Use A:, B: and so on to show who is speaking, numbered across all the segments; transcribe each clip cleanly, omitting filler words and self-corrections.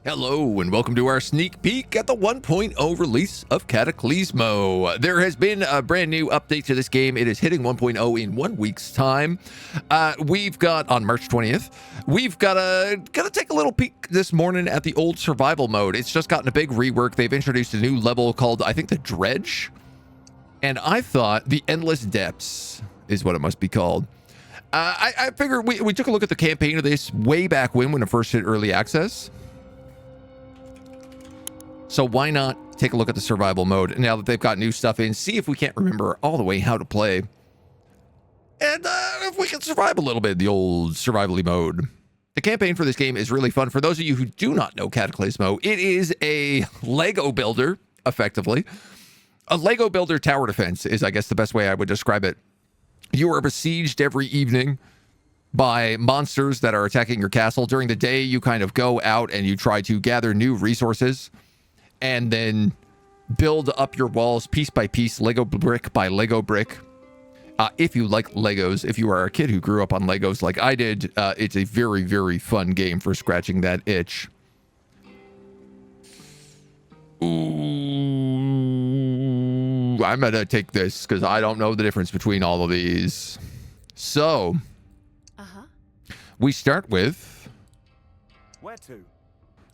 A: Hello and welcome to our sneak peek at the 1.0 release of Cataclismo. There has been a brand new update to this game. It is hitting 1.0 in 1 week's time. We've got on March 20th. We've got to take a little peek this morning at the old survival mode. It's just gotten a big rework. They've introduced a new level called, I think, the Dredge. And I thought the Endless Depths is what it must be called. I figured we took a look at the campaign of this way back when it first hit early access. So why not take a look at the survival mode now that they've got new stuff in, see if we can't remember all the way how to play. And if we can survive a little bit in the old survival mode. The campaign for this game is really fun. For those of you who do not know Cataclismo, it is a Lego builder, effectively. A Lego builder tower defense is, I guess, the best way I would describe it. You are besieged every evening by monsters that are attacking your castle. During the day, you kind of go out and you try to gather new resources and then build up your walls piece by piece, Lego brick by Lego brick. If you like Legos, if you are a kid who grew up on Legos like I did, it's a very, very fun game for scratching that itch. Ooh, I'm going to take this because I don't know the difference between all of these. So, we start with
B: where to?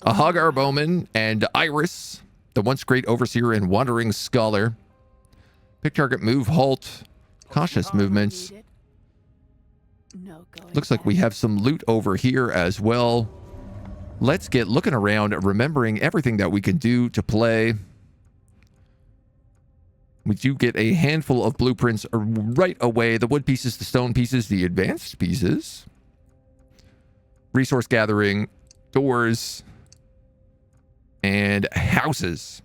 A: a Hagar Bowman and Iris, the once great overseer and wandering scholar. Pick target, move, halt, cautious movements. Looks like we have some loot over here as well. Let's get looking around, remembering everything that we can do to play. We do get a handful of blueprints right away. The wood pieces, the stone pieces, the advanced pieces. Resource gathering, doors, and houses.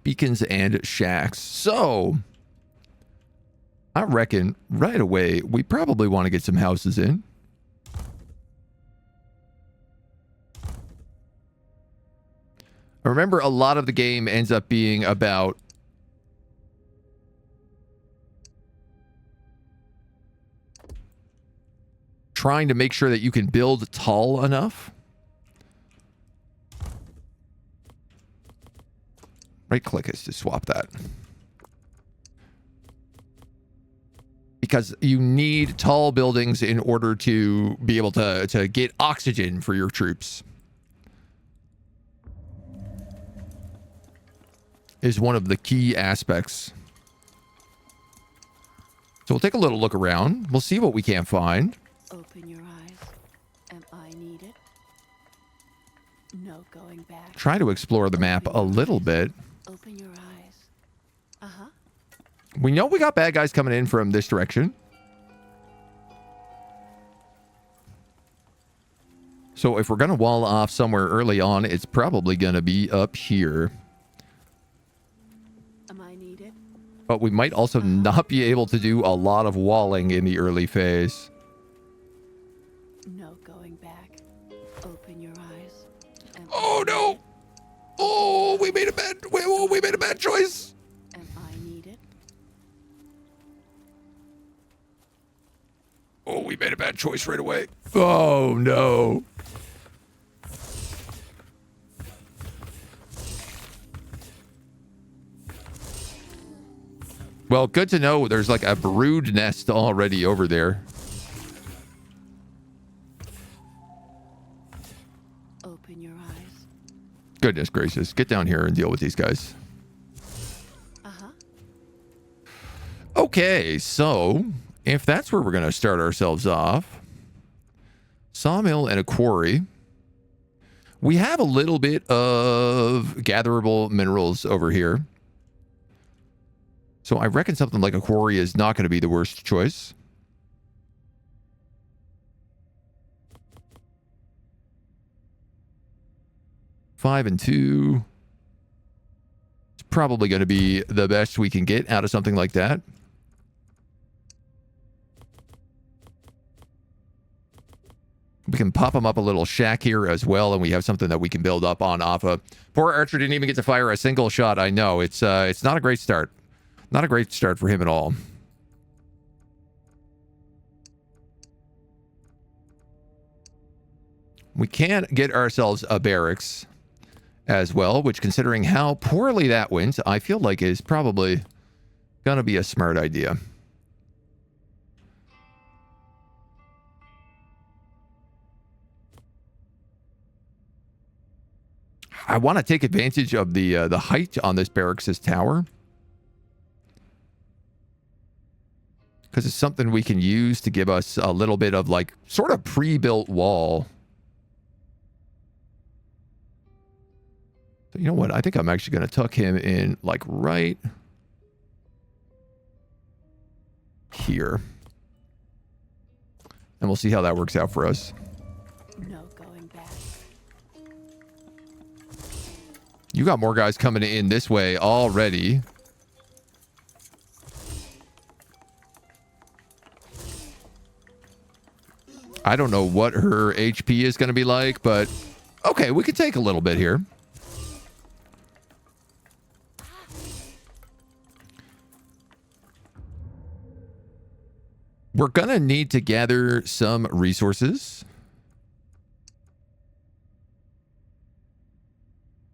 A: Beacons and shacks. So, I reckon right away, we probably want to get some houses in. Remember, a lot of the game ends up being about trying to make sure that you can build tall enough. Right click is to swap that. Because you need tall buildings in order to be able to get oxygen for your troops. Is one of the key aspects. So we'll take a little look around. We'll see what we can find.
C: Open your eyes. Am I needed? No going back.
A: Try to explore the map a little bit.
C: Open your eyes.
A: We know we got bad guys coming in from this direction. So if we're going to wall off somewhere early on, it's probably going to be up here.
C: Am I needed?
A: But we might also not be able to do a lot of walling in the early phase.
C: No going back. Open your eyes.
A: Oh no! Oh, we made a bad choice.
C: Am I needed?
A: Oh, we made a bad choice right away. Oh no. Well, good to know there's like a brood nest already over there.
C: Open your eyes.
A: Goodness gracious. Get down here and deal with these guys. Okay, so if that's where we're going to start ourselves off, sawmill and a quarry. We have a little bit of gatherable minerals over here. So I reckon something like a quarry is not going to be the worst choice. Five and 2. It's probably going to be the best we can get out of something like that. We can pop them up a little shack here as well, and we have something that we can build up on off of. Poor Archer didn't even get to fire a single shot. I know. It's not a great start. Not a great start for him at all. We can get ourselves a barracks as well, which, considering how poorly that went, I feel like is probably going to be a smart idea. I want to take advantage of the height on this barracks' tower, because it's something we can use to give us a little bit of like sort of pre-built wall. So you know what? I think I'm actually going to tuck him in like right here. And we'll see how that works out for us.
C: No going back.
A: You got more guys coming in this way already. I don't know what her HP is going to be like, but okay, we can take a little bit here. We're going to need to gather some resources.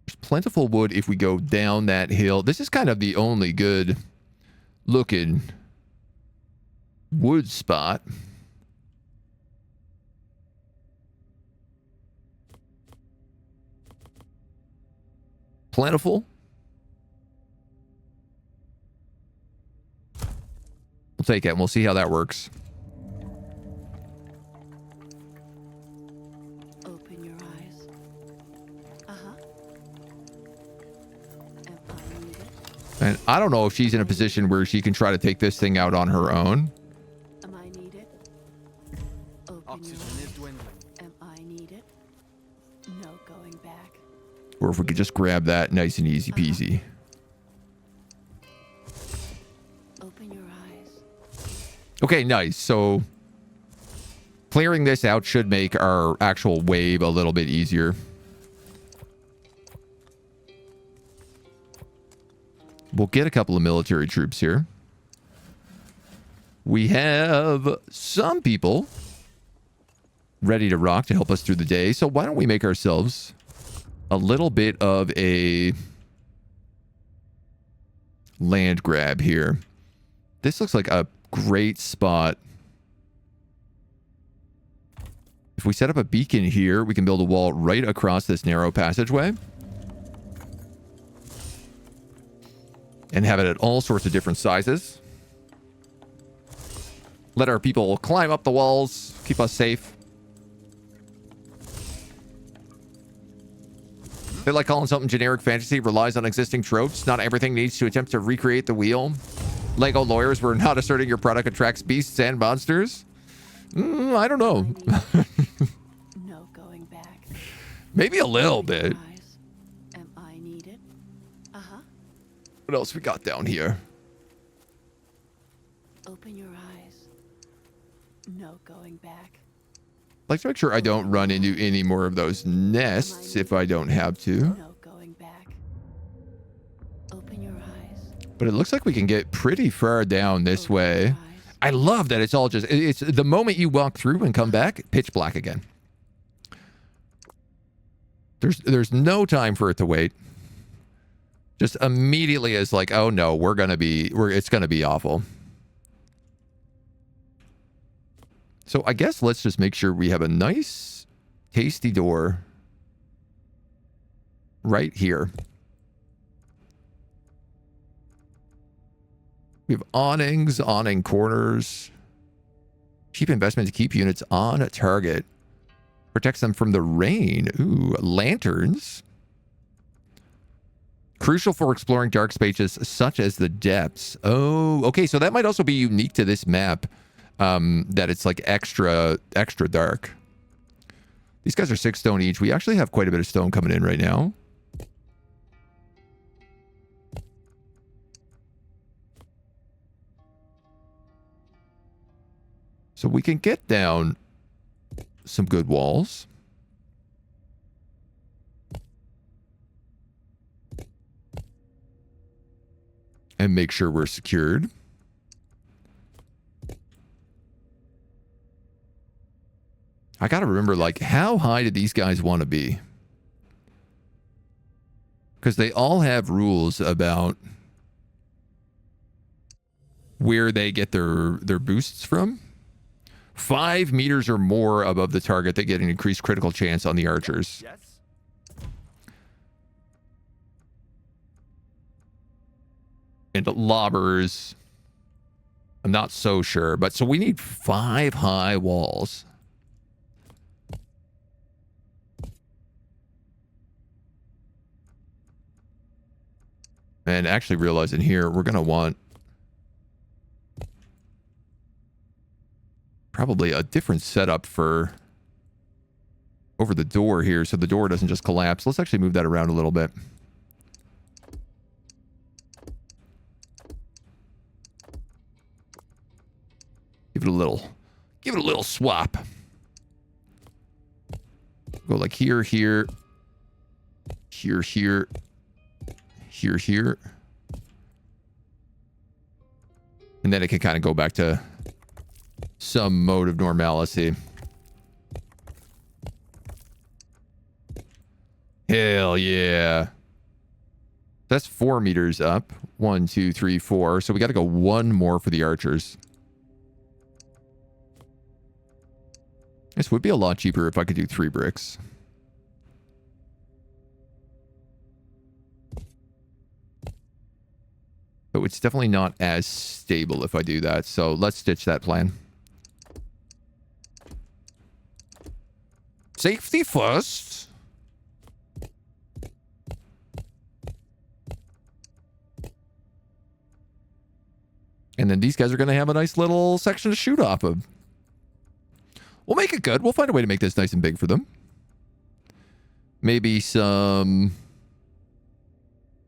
A: There's plentiful wood if we go down that hill. This is kind of the only good looking wood spot. Plentiful. We'll take it and we'll see how that works.
C: Open your eyes. Uh-huh. Am I needed?
A: And I don't know if she's in a position where she can try to take this thing out on her own.
C: Am I needed? Open
B: Oxygen
C: your
B: is dwindling.
C: eyes. Am I needed? No going back.
A: Or if we could just grab that nice and easy peasy.
C: Open your eyes.
A: Okay, nice. So clearing this out should make our actual wave a little bit easier. We'll get a couple of military troops here. We have some people ready to rock to help us through the day. So why don't we make ourselves a little bit of a land grab here. This looks like a great spot. If we set up a beacon here, we can build a wall right across this narrow passageway. And have it at all sorts of different sizes. Let our people climb up the walls, keep us safe. They like calling something generic fantasy relies on existing tropes. Not everything needs to attempt to recreate the wheel. Lego lawyers were not asserting your product attracts beasts and monsters. I don't know.
C: No going back.
A: Maybe a little
C: Open your
A: bit.
C: eyes. Am I needed? Uh-huh.
A: What else we got down here?
C: Open your eyes. No going back.
A: I'd like to make sure I don't run into any more of those nests if I don't have to.
C: No going back. Open your eyes.
A: But it looks like we can get pretty far down this
C: Open
A: way.
C: your eyes.
A: I love that it's all just, it's the moment you walk through and come back, pitch black again. There's no time for it to wait. Just immediately is like, oh no, it's gonna be awful. So I guess let's just make sure we have a nice, tasty door right here. We have awnings, awning corners. Cheap investment to keep units on target. Protects them from the rain. Ooh, lanterns. Crucial for exploring dark spaces such as the depths. Oh, okay. So that might also be unique to this map. That it's like extra dark. These guys are 6 stone each. We actually have quite a bit of stone coming in right now. So we can get down some good walls. And make sure we're secured. 'Cause I I got to remember, like, how high did these guys want to be? Because they all have rules about where they get their boosts from. 5 meters or more above the target, they get an increased critical chance on the archers.
B: Yes.
A: And lobbers, I'm not so sure. But so we need 5 high walls. And actually realizing here, we're going to want probably a different setup for over the door here, so the door doesn't just collapse. Let's actually move that around a little bit. Give it a little swap. Go like here, here, here, here, here, here. And then it can kind of go back to some mode of normalcy. Hell yeah. That's 4 meters up. 1, 2, 3, 4. So we got to go 1 more for the archers. This would be a lot cheaper if I could do 3 bricks. But it's definitely not as stable if I do that. So let's stitch that plan. Safety first. And then these guys are going to have a nice little section to shoot off of. We'll make it good. We'll find a way to make this nice and big for them. Maybe some...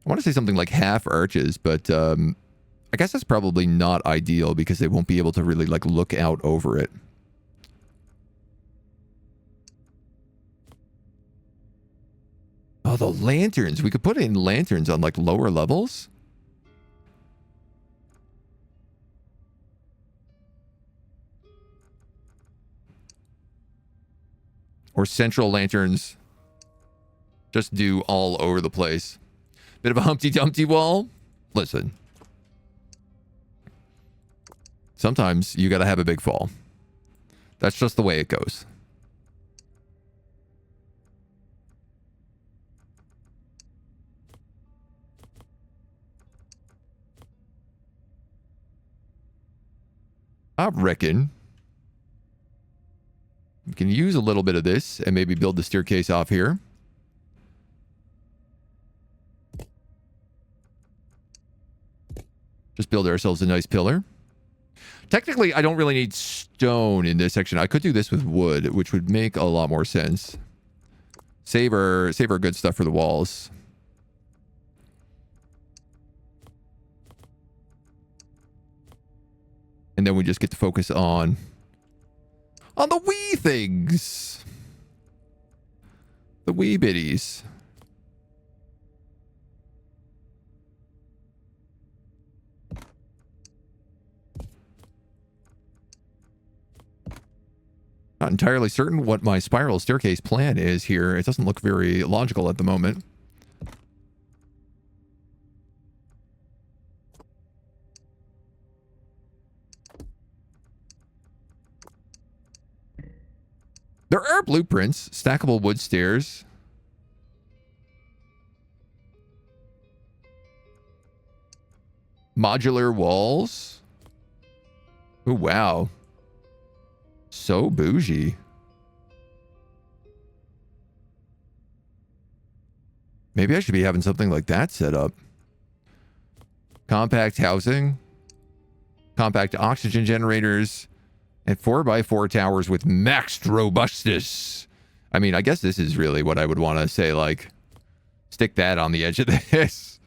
A: I want to say something like half arches, but I guess that's probably not ideal because they won't be able to really like look out over it. Oh, the lanterns. We could put in lanterns on like lower levels. Or central lanterns. Just do all over the place. Bit of a Humpty Dumpty wall. Listen. Sometimes you got to have a big fall. That's just the way it goes. I reckon we can use a little bit of this and maybe build the staircase off here. Just build ourselves a nice pillar. Technically, I don't really need stone in this section. I could do this with wood, which would make a lot more sense. Save our good stuff for the walls. And then we just get to focus on the wee things. The wee bitties. Not entirely certain what my spiral staircase plan is here. It doesn't look very logical at the moment. There are blueprints, stackable wood stairs. Modular walls. Oh, wow. So bougie. Maybe I should be having something like that set up. Compact housing. Compact oxygen generators. And 4x4 towers with maxed robustness. I mean, I guess this is really what I would want to say, like, stick that on the edge of this.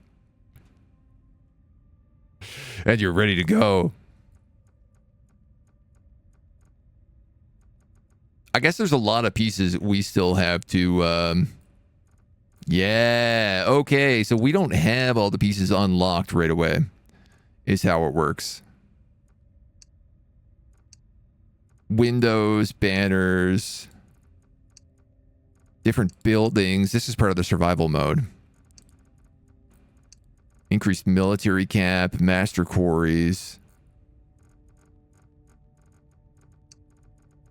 A: And you're ready to go. I guess there's a lot of pieces we still have to, yeah, okay. So we don't have all the pieces unlocked right away, is how it works. Windows, banners. Different buildings. This is part of the survival mode. Increased military camp, master quarries.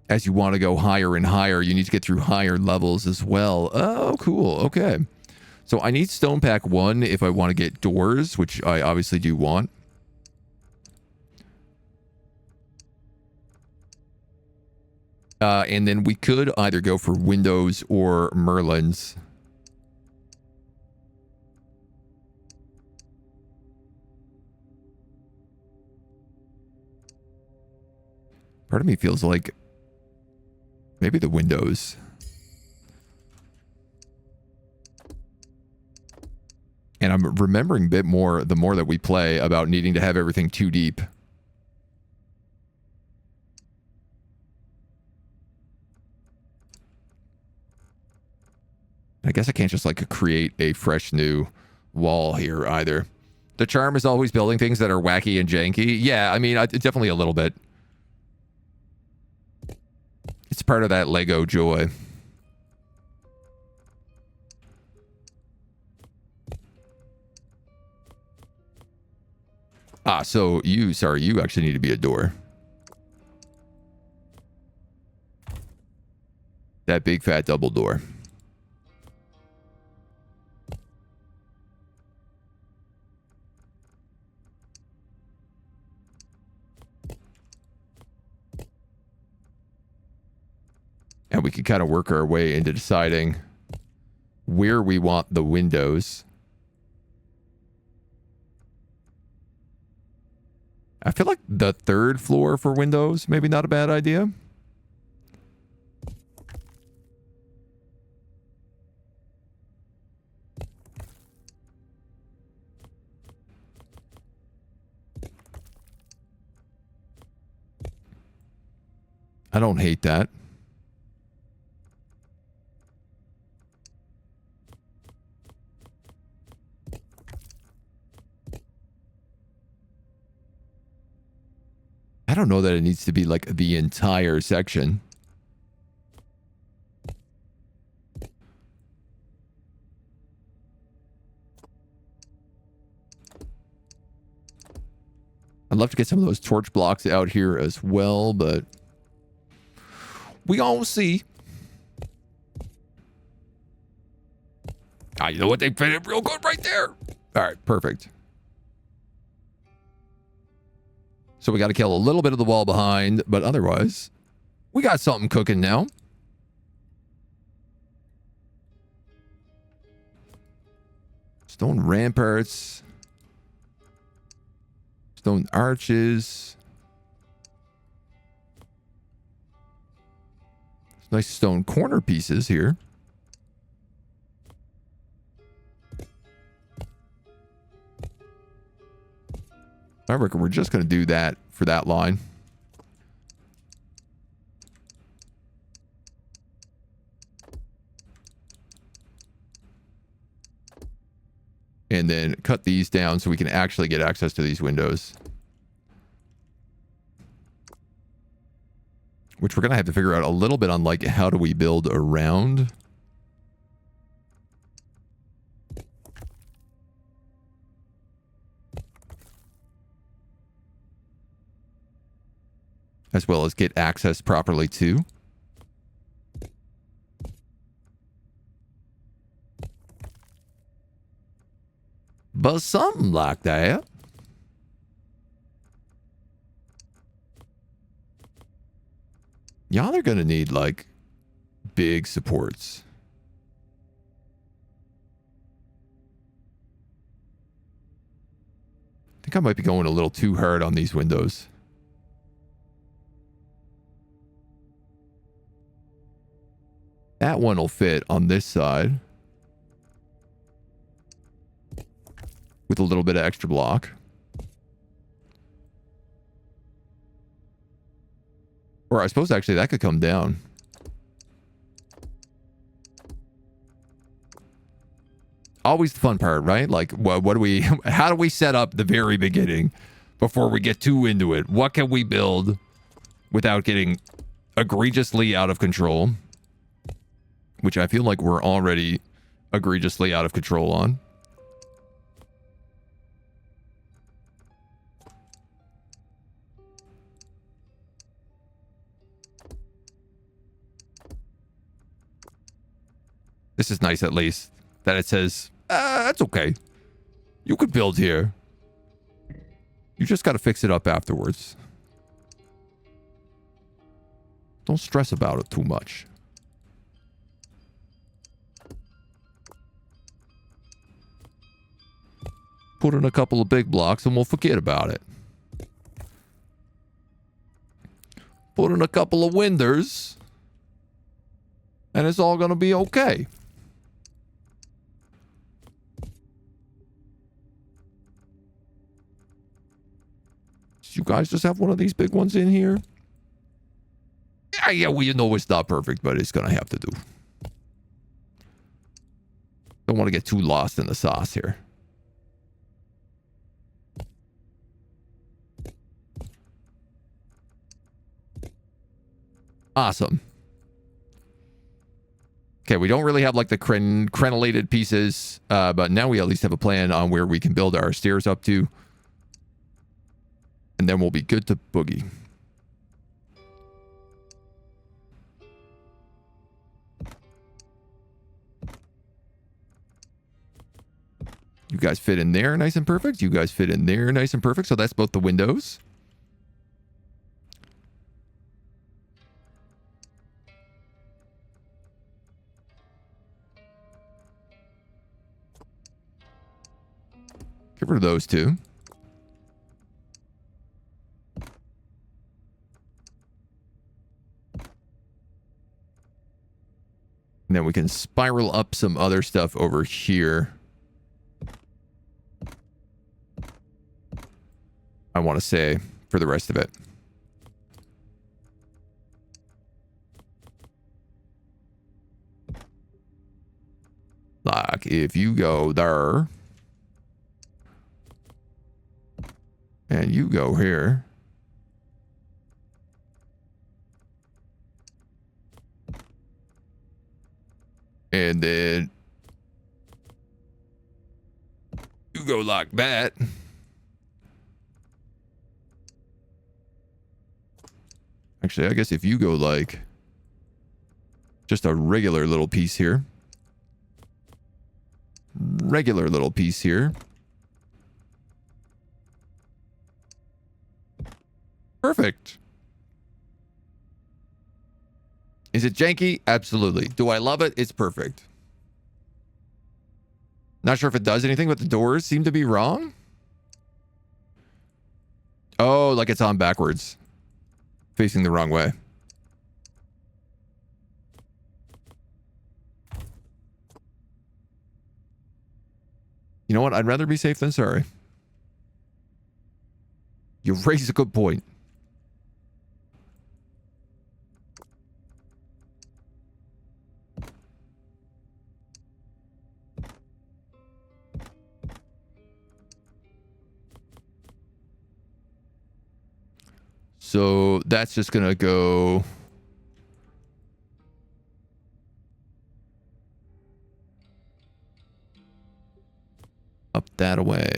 A: As you want to go higher and higher, you need to get through higher levels as well. Oh, cool. Okay. So I need stone pack 1 if I want to get doors, which I obviously do want. And then we could either go for windows or merlins. Part of me feels like maybe the windows. And I'm remembering a bit more the more that we play about needing to have everything too deep. I guess I can't just like create a fresh new wall here either. The charm is always building things that are wacky and janky. Yeah, I mean, definitely a little bit. It's part of that Lego joy. Ah, so you actually need to be a door. That big fat double door. And we could kind of work our way into deciding where we want the windows. I feel like the 3rd floor for windows, maybe not a bad idea. I don't hate that. I don't know that it needs to be like the entire section. I'd love to get some of those torch blocks out here as well, but we all see. Ah, you know what? They fit it real good right there. All right, perfect. So we got to kill a little bit of the wall behind, but otherwise, we got something cooking now. Stone ramparts. Stone arches. Nice stone corner pieces here. I reckon we're just going to do that for that line. And then cut these down so we can actually get access to these windows. Which we're going to have to figure out a little bit on, like, how do we build around. As well as get access properly too. But something like that. Y'all are going to need like big supports. I think I might be going a little too hard on these windows. That one will fit on this side. With a little bit of extra block. Or I suppose actually that could come down. Always the fun part, right? Like, what do we, how do we set up the very beginning before we get too into it? What can we build without getting egregiously out of control? which I feel like we're already egregiously out of control on. This is nice, at least, that it says, that's okay. You could build here. You just got to fix it up afterwards. Don't stress about it too much. Put in a couple of big blocks and we'll forget about it. Put in a couple of windows and it's all going to be okay. You guys just have one of these big ones in here? Yeah, well, you know it's not perfect, but it's going to have to do. Don't want to get too lost in the sauce here. Awesome. Okay, we don't really have like the crenellated pieces, but now we at least have a plan on where we can build our stairs up to. And then we'll be good to boogie. You guys fit in there nice and perfect. You guys fit in there nice and perfect. So that's both the windows. Get rid of those two. And then we can spiral up some other stuff over here. I want to say for the rest of it. Like if you go there and you go here. And then you go like that. Actually, I guess if you go like just a regular little piece here. Regular little piece here. Perfect. Is it janky? Absolutely. Do I love it? It's perfect. Not sure if it does anything, but the doors seem to be wrong. Oh, like it's on backwards. Facing the wrong way. You know what? I'd rather be safe than sorry. You raise a good point. So that's just going to go up that way.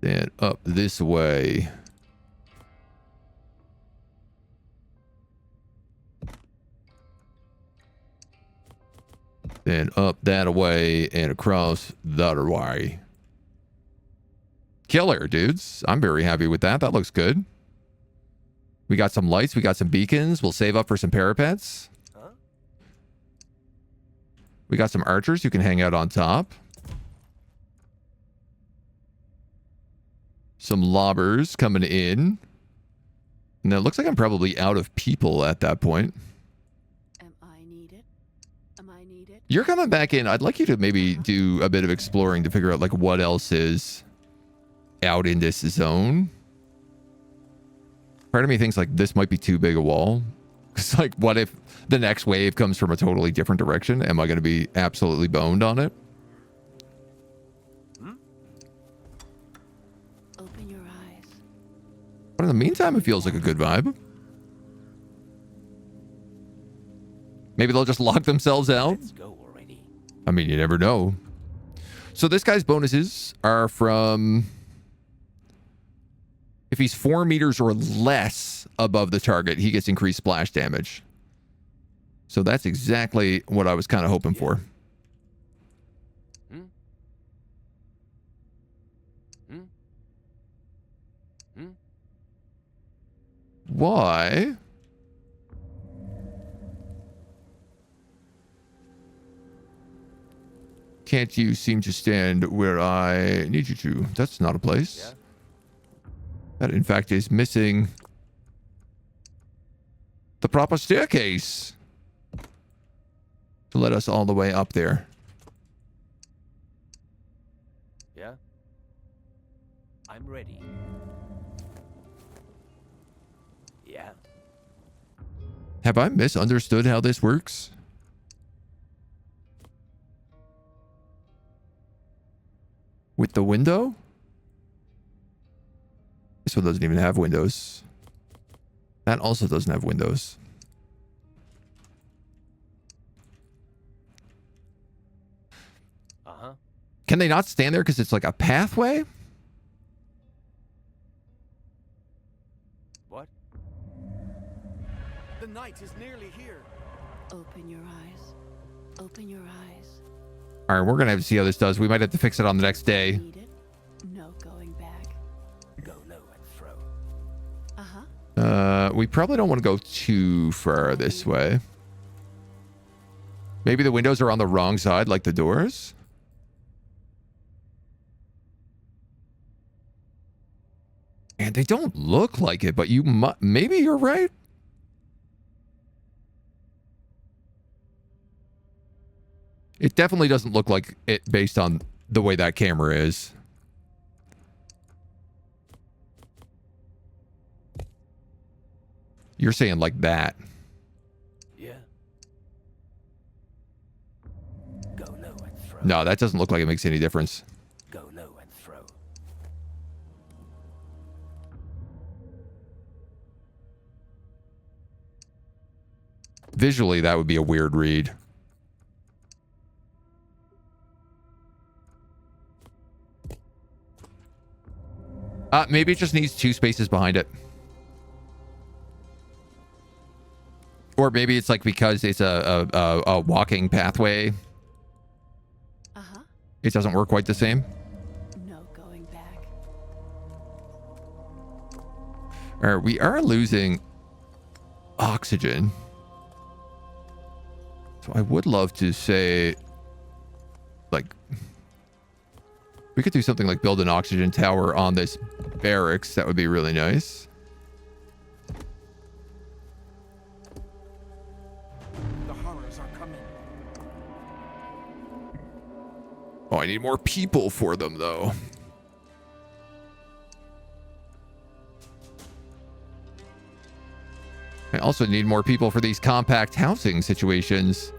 A: Then up this way. Then up that way and across the other way. Killer, dudes. I'm very happy with that. That looks good. We got some lights. We got some beacons. We'll save up for some parapets.
B: Huh?
A: We got some archers who can hang out on top. Some lobbers coming in. And it looks like I'm probably out of people at that point.
C: Am I needed? Am I needed?
A: You're coming back in. I'd like you to maybe do a bit of exploring to figure out like what else is out in this zone. Part of me thinks like this might be too big a wall. It's like, what if the next wave comes from a totally different direction? Am I going to be absolutely boned on it?
C: Open your eyes.
A: But in the meantime, it feels like a good vibe. Maybe they'll just lock themselves out.
B: Let's go already.
A: I mean, you never know. So this guy's bonuses are from... If he's 4 meters or less above the target, he gets increased splash damage. So that's exactly what I was kind of hoping for.
B: Hmm? Hmm? Hmm?
A: Why? Can't you seem to stand where I need you to? That's not a place.
B: Yeah.
A: That, in fact, is missing the proper staircase to let us all the way up there.
B: Yeah. I'm ready. Yeah.
A: Have I misunderstood how this works? With the window? This one doesn't even have windows. That also doesn't have windows.
B: Uh-huh.
A: Can they not stand there because it's like a pathway?
B: What?
D: The night is nearly here.
C: Open your eyes. Open your eyes.
A: All right, we're going to have to see how this does. We might have to fix it on the next day.
C: Need it? No going back.
B: Go low and throw.
C: Uh-huh.
A: We probably don't want to go too far this way. Maybe the windows are on the wrong side, like the doors. And they don't look like it, but maybe you're right. It definitely doesn't look like it based on the way that camera is. You're saying like that.
B: Yeah. Go low and throw.
A: No, that doesn't look like it makes any difference.
B: Go low and throw.
A: Visually, that would be a weird read. Maybe it just needs 2 spaces behind it. Or maybe it's like because it's a walking pathway,
C: Uh-huh.
A: it doesn't work quite the same.
C: No going back.
A: All right, we are losing oxygen. So I would love to say, like, we could do something like build an oxygen tower on this barracks. That would be really nice.
D: The horrors are coming.
A: Oh, I need more people for them, though. I also need more people for these compact housing situations.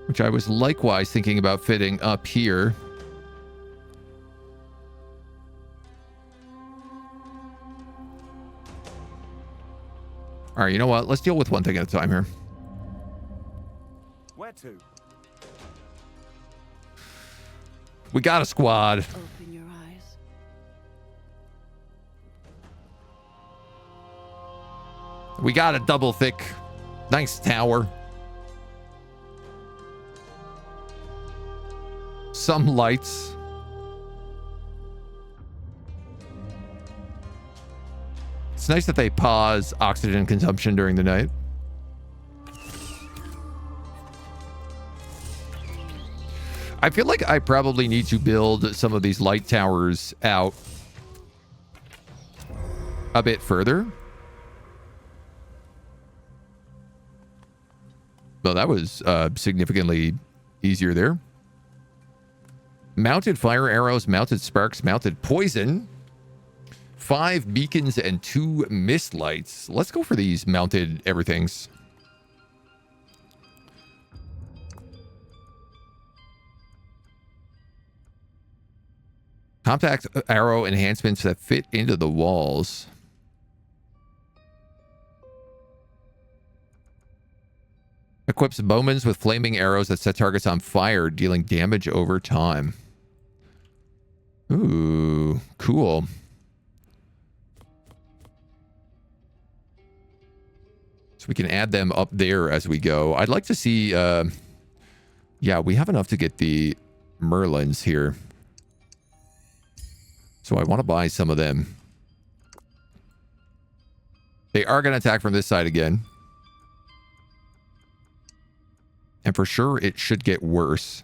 A: Which I was likewise thinking about fitting up here. All right, you know what? Let's deal with one thing at a time here.
B: Where to?
A: We got a squad.
C: Open your eyes.
A: We got a double thick, nice tower. Some lights. It's nice that they pause oxygen consumption during the night. I feel like I probably need to build some of these light towers out a bit further. Well, that was significantly easier there. Mounted fire arrows, mounted sparks, mounted poison. 5 beacons and 2 mist lights. Let's go for these mounted everythings. Compact arrow enhancements that fit into the walls. Equips bowmans with flaming arrows that set targets on fire, dealing damage over time. Ooh, cool. So we can add them up there as we go. I'd like to see... yeah, we have enough to get the Merlins here. So I want to buy some of them. They are going to attack from this side again. And for sure, it should get worse.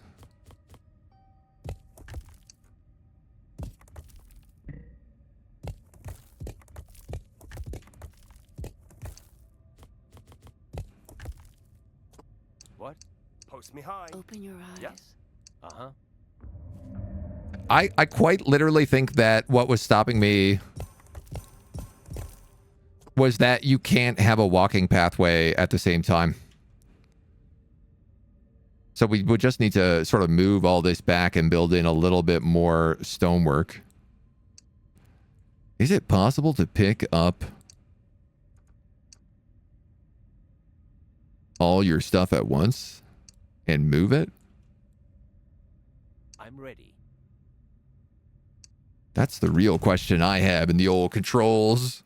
B: What?
D: Post me high.
C: Open your eyes.
B: Yeah. Uh-huh.
A: I quite literally think that what was stopping me was that you can't have a walking pathway at the same time. So we would just need to sort of move all this back and build in a little bit more stonework. Is it possible to pick up all your stuff at once and move it?
B: I'm ready.
A: That's the real question I have in the old controls.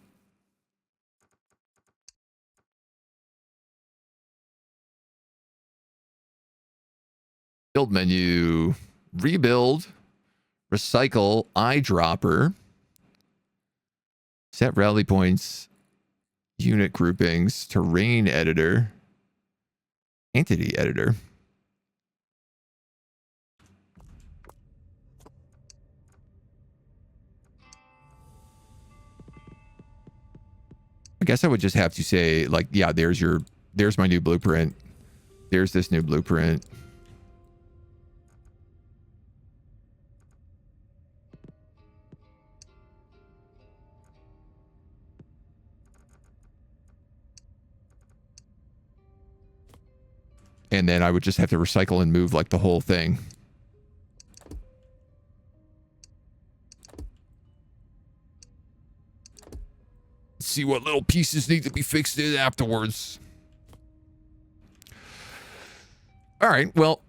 A: Build menu, rebuild, recycle, eyedropper, set rally points, unit groupings, terrain editor, entity editor. I guess I would just have to say, like, yeah, there's my new blueprint. There's this new blueprint. And then I would just have to recycle and move like the whole thing. See what little pieces need to be fixed in afterwards. All right, well.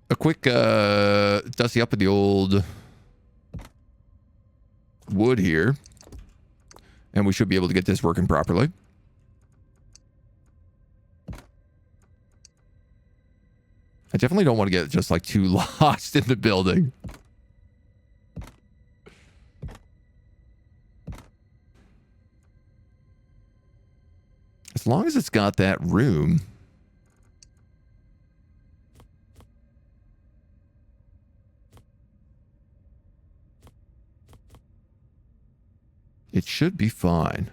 A: A quick dusty up of the old wood here. And we should be able to get this working properly. I definitely don't want to get just like too lost in the building. As long as it's got that room. It should be fine.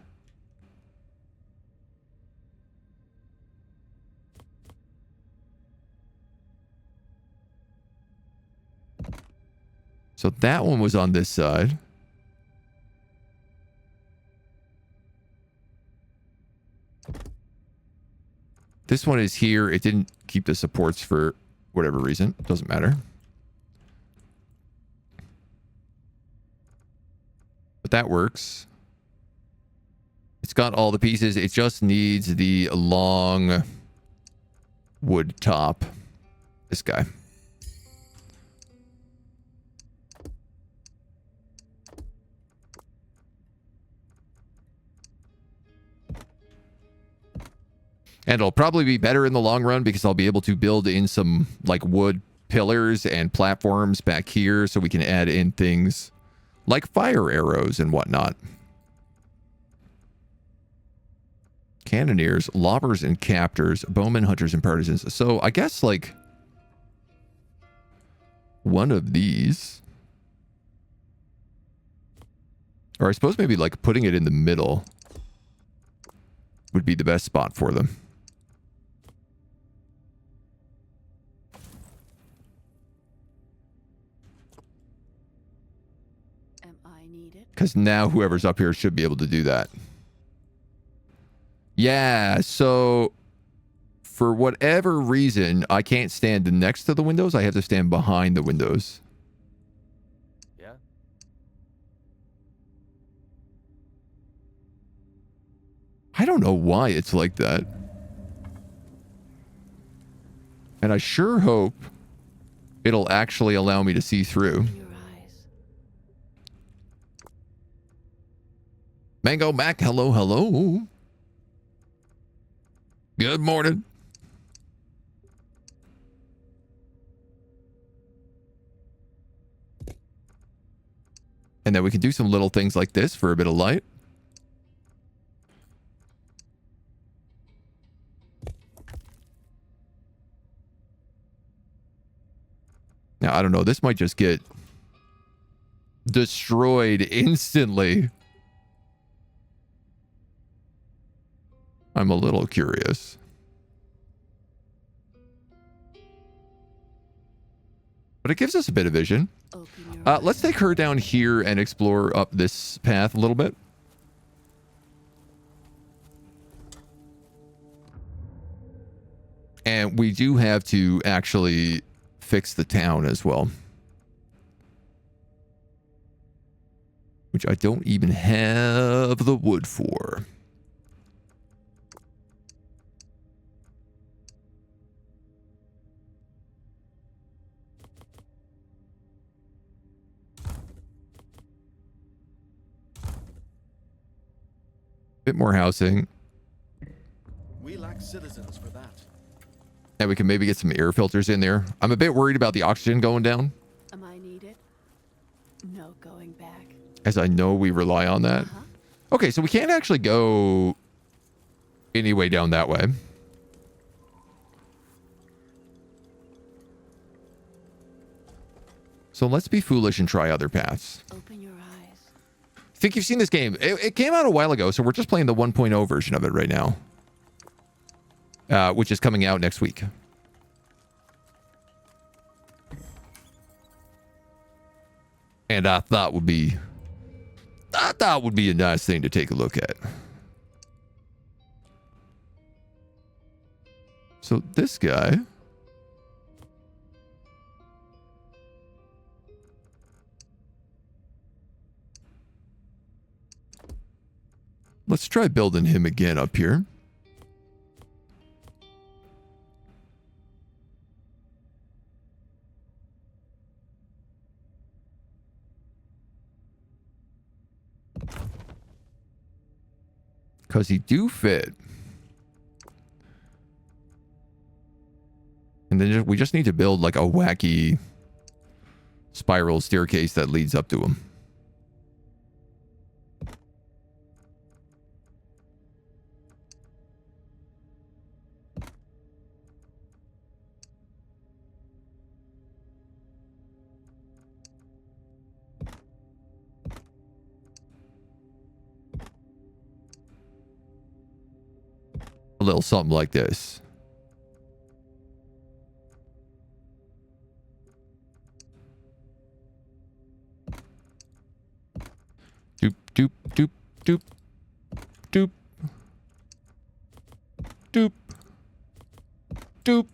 A: So that one was on this side. This one is here. It didn't keep the supports for whatever reason. Doesn't matter. But that works. It's got all the pieces. It just needs the long wood top. This guy. And it'll probably be better in the long run because I'll be able to build in some like wood pillars and platforms back here so we can add in things like fire arrows and whatnot. Cannoneers, lobbers, and captors, bowmen, hunters, and partisans. So I guess like one of these. Or I suppose maybe like putting it in the middle would be the best spot for them. Because now whoever's up here should be able to do that. Yeah, so for whatever reason, I can't stand next to the windows. I have to stand behind the windows.
B: Yeah.
A: I don't know why it's like that. And I sure hope it'll actually allow me to see through.
C: Open your eyes.
A: Mango Mac, hello, hello. Good morning. And then we can do some little things like this for a bit of light. Now, I don't know. This might just get destroyed instantly. I'm a little curious. But it gives us a bit of vision.
C: Open your
A: Let's take her down here and explore up this path a little bit. And we do have to actually fix the town as well. Which I don't even have the wood for. Bit more housing.
D: We lack citizens for that.
A: And we can maybe get some air filters in there. I'm a bit worried about the oxygen going down,
C: Am I needed? No going back.
A: as I know we rely on that.
C: Uh-huh.
A: Okay, so we can't actually go any way down that way. So let's be foolish and try other paths.
C: Open your eyes.
A: I think you've seen this game. It came out a while ago, so we're just playing the 1.0 version of it right now. Which is coming out next week. And I thought would be a nice thing to take a look at. So this guy. Let's try building him again up here. Because he do fit. And then we just need to build like a wacky spiral staircase that leads up to him. A little something like this. Doop, doop, doop, doop, doop, doop, doop.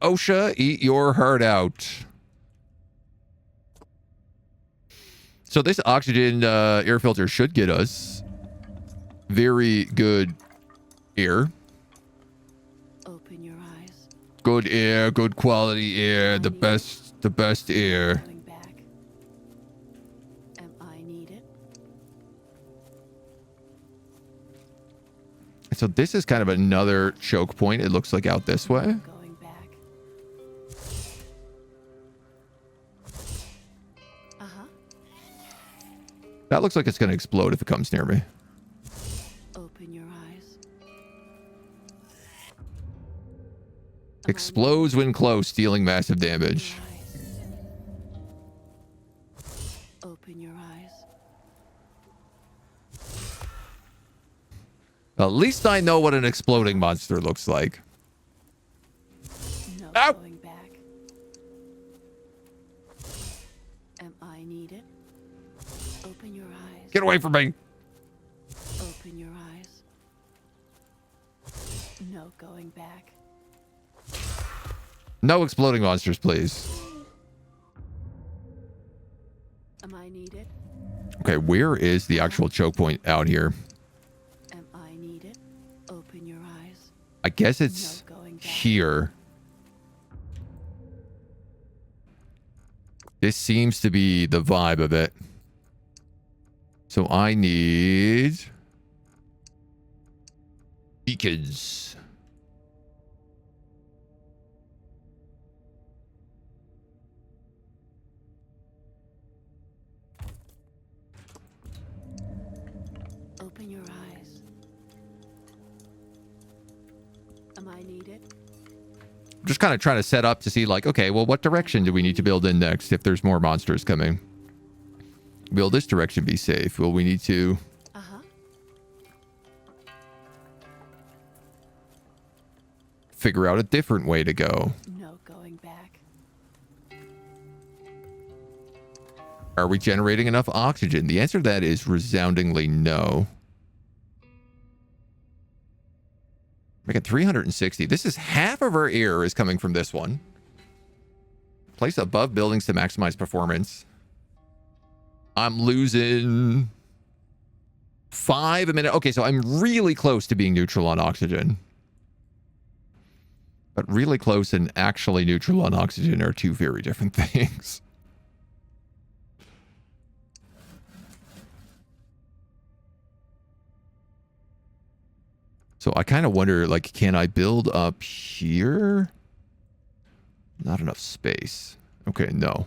A: OSHA, eat your heart out. So this oxygen air filter should get us very good air.
C: Open your eyes.
A: Good air, good quality air, the best air.
C: Going back. Am I needed?
A: So this is kind of another choke point. It looks like out this way.
C: Going back. Uh-huh.
A: That looks like it's going to explode if it comes near me.
C: Open your eyes.
A: Explodes when close, dealing massive damage.
C: Open your eyes.
A: At least I know what an exploding monster looks like.
C: No
A: Ow!
C: going back. Am I needed? Open your eyes.
A: Get away from me.
C: Open your eyes. No going back.
A: No exploding monsters, please.
C: Am I needed?
A: Okay, where is the actual choke point out here?
C: Am I needed?
A: I guess it's
C: No going back.
A: here. This seems to be the vibe of it. So I need beacons.
C: Open your eyes. Am I needed?
A: Just kind of trying to set up to see like, okay, well, what direction do we need to build in next if there's more monsters coming? Will this direction be safe? Will we need to
C: Uh-huh.
A: figure out a different way to go?
C: No going back.
A: Are we generating enough oxygen? The answer to that is resoundingly no. Making 360. This is half of our air is coming from this one. Place above buildings to maximize performance. I'm losing 5 a minute. Okay, so I'm really close to being neutral on oxygen. But really close and actually neutral on oxygen are two very different things. So I kind of wonder, like, can I build up here? Not enough space. Okay, no.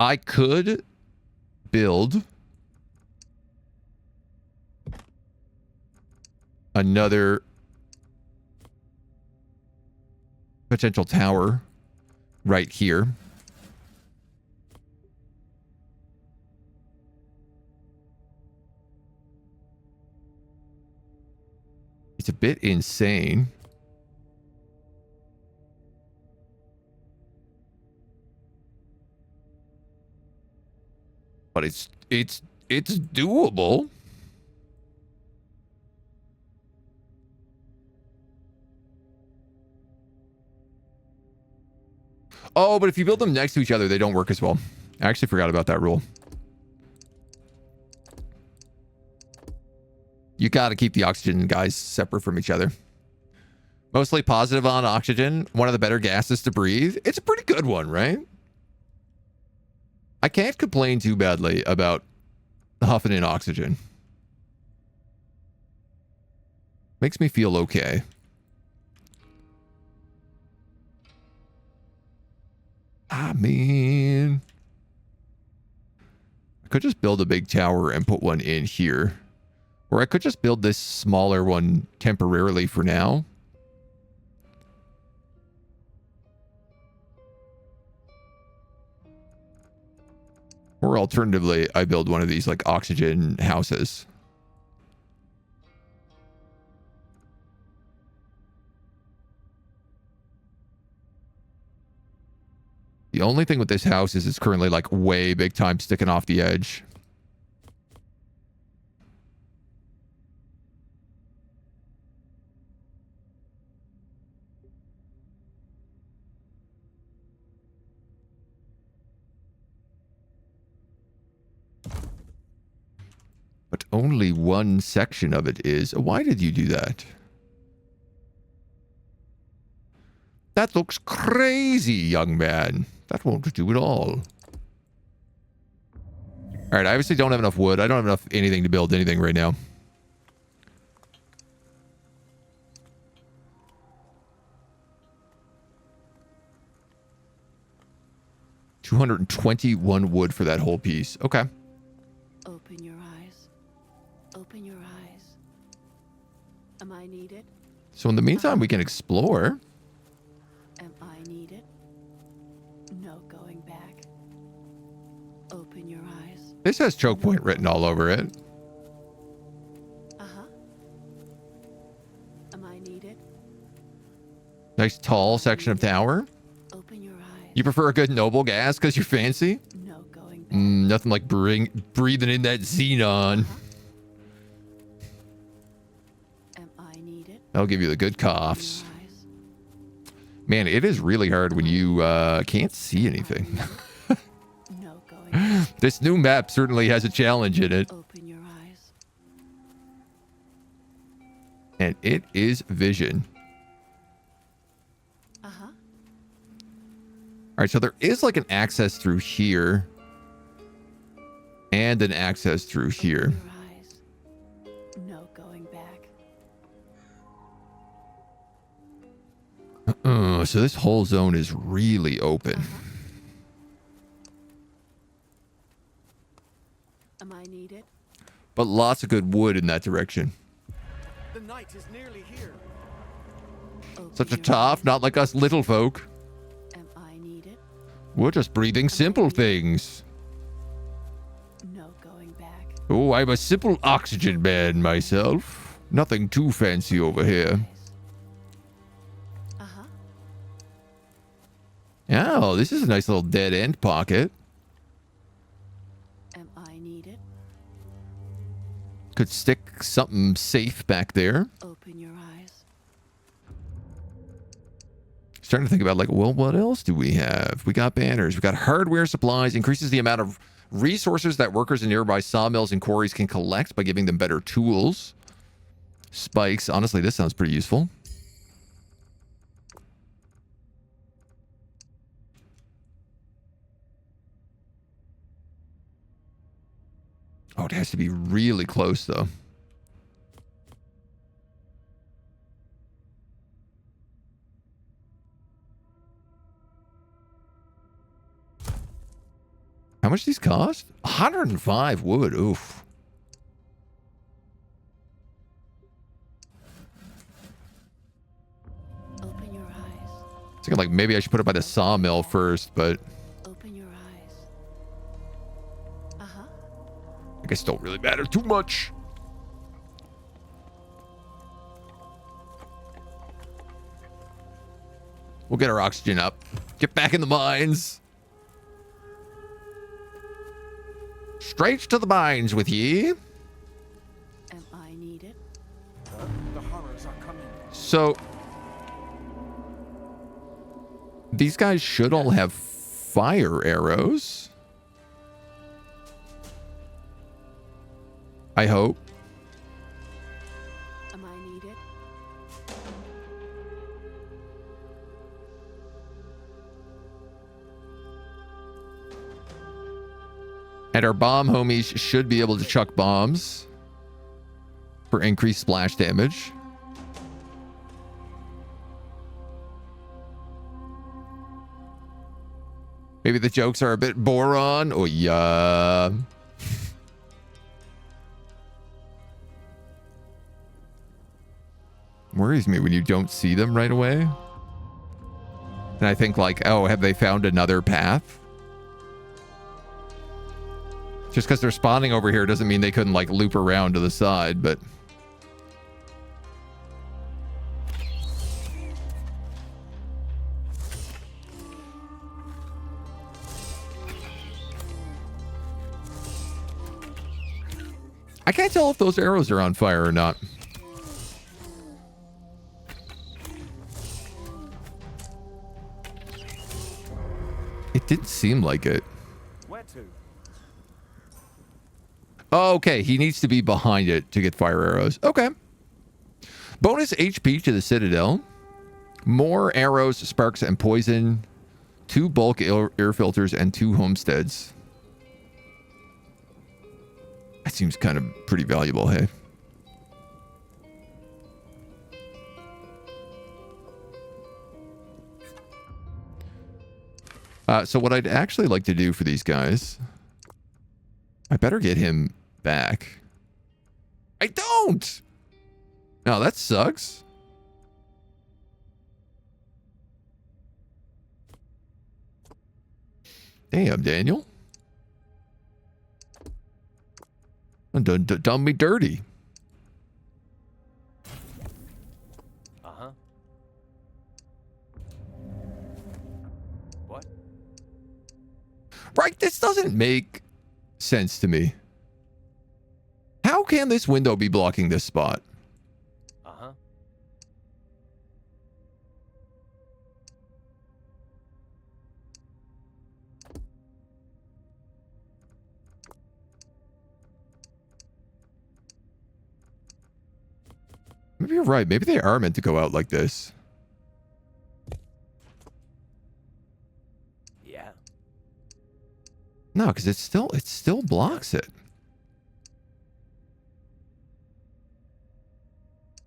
A: I could build another potential tower right here. It's a bit insane. But it's doable. Oh, but if you build them next to each other, they don't work as well. I actually forgot about that rule. You got to keep the oxygen guys separate from each other. Mostly positive on oxygen. One of the better gases to breathe. It's a pretty good one, right? I can't complain too badly about huffing in oxygen. Makes me feel okay. I mean, I could just build a big tower and put one in here. Or I could just build this smaller one temporarily for now. Or alternatively, I build one of these like oxygen houses. The only thing with this house is it's currently like way big time sticking off the edge. But only one section of it is. Why did you do that? That looks crazy, young man. That won't do at all. All right, I obviously don't have enough wood. I don't have enough anything to build anything right now. $221 wood for that whole piece. Okay.
C: Open your eyes. Open your eyes. Am I needed?
A: So in the meantime, we can explore.
C: Am I needed? No going back. Open your eyes.
A: This has choke point written all over it.
C: Uh-huh. Am I needed?
A: Nice tall section of tower.
C: Open your eyes.
A: You prefer a good noble gas because you're fancy?
C: No going back.
A: Nothing like breathing in that xenon.
C: Uh-huh. Am I needed?
A: That'll give you the good coughs.
C: Open your eyes.
A: Man, it is really hard when you can't see anything.
C: No going back.
A: This new map certainly has a challenge in it.
C: Open your eyes.
A: And it is vision.
C: Uh-huh.
A: All right, so there is like an access through here. And an access through here.
C: Open your eyes. No going back.
A: So this whole zone is really open.
C: Am I needed?
A: But lots of good wood in that direction.
D: The night is nearly here.
C: Open
A: Such a
C: your
A: tough,
C: eyes.
A: not like us little folk.
C: Am I needed?
A: We're just breathing simple things.
C: No going back.
A: Oh, I'm a simple oxygen man myself. Nothing too fancy over here.
C: Uh-huh.
A: Oh, this is a nice little dead end pocket.
C: Am I needed?
A: Could stick something safe back there.
C: Open your eyes.
A: Starting to think about like, well, what else do we have? We got banners. We got hardware supplies. Increases the amount of resources that workers in nearby sawmills and quarries can collect by giving them better tools. Spikes. Honestly, this sounds pretty useful. Oh, it has to be really close, though. How much these cost? 105 wood. Oof.
C: Open your eyes.
A: Thinking like maybe I should put it by the sawmill first, but
C: Open your eyes. Uh-huh.
A: I guess it don't really matter too much. We'll get our oxygen up. Get back in the mines. Straight to the mines with ye.
C: Am I needed?
D: The horrors are coming.
A: So these guys should all have fire arrows. I hope.
C: Am I needed?
A: And our bomb homies should be able to chuck bombs for increased splash damage. Maybe the jokes are a bit boron. Oh, yeah. Worries me when you don't see them right away. And I think like, oh, have they found another path? Just because they're spawning over here doesn't mean they couldn't like loop around to the side, but... I can't tell if those arrows are on fire or not. It didn't seem like it.
B: Where to?
A: Oh, okay, he needs to be behind it to get fire arrows. Okay. Bonus HP to the Citadel. More arrows, sparks, and poison. 2 bulk air filters and 2 homesteads. That seems kind of pretty valuable, hey? So what I'd actually like to do for these guys... I better get him back. I don't! No, that sucks. Damn, Daniel. Done me dirty.
B: Uh-huh. What?
A: Right, this doesn't make sense to me. How can this window be blocking this spot?
B: Uh-huh.
A: Maybe you're right. Maybe they are meant to go out like this.
B: Yeah.
A: No, because it still blocks it.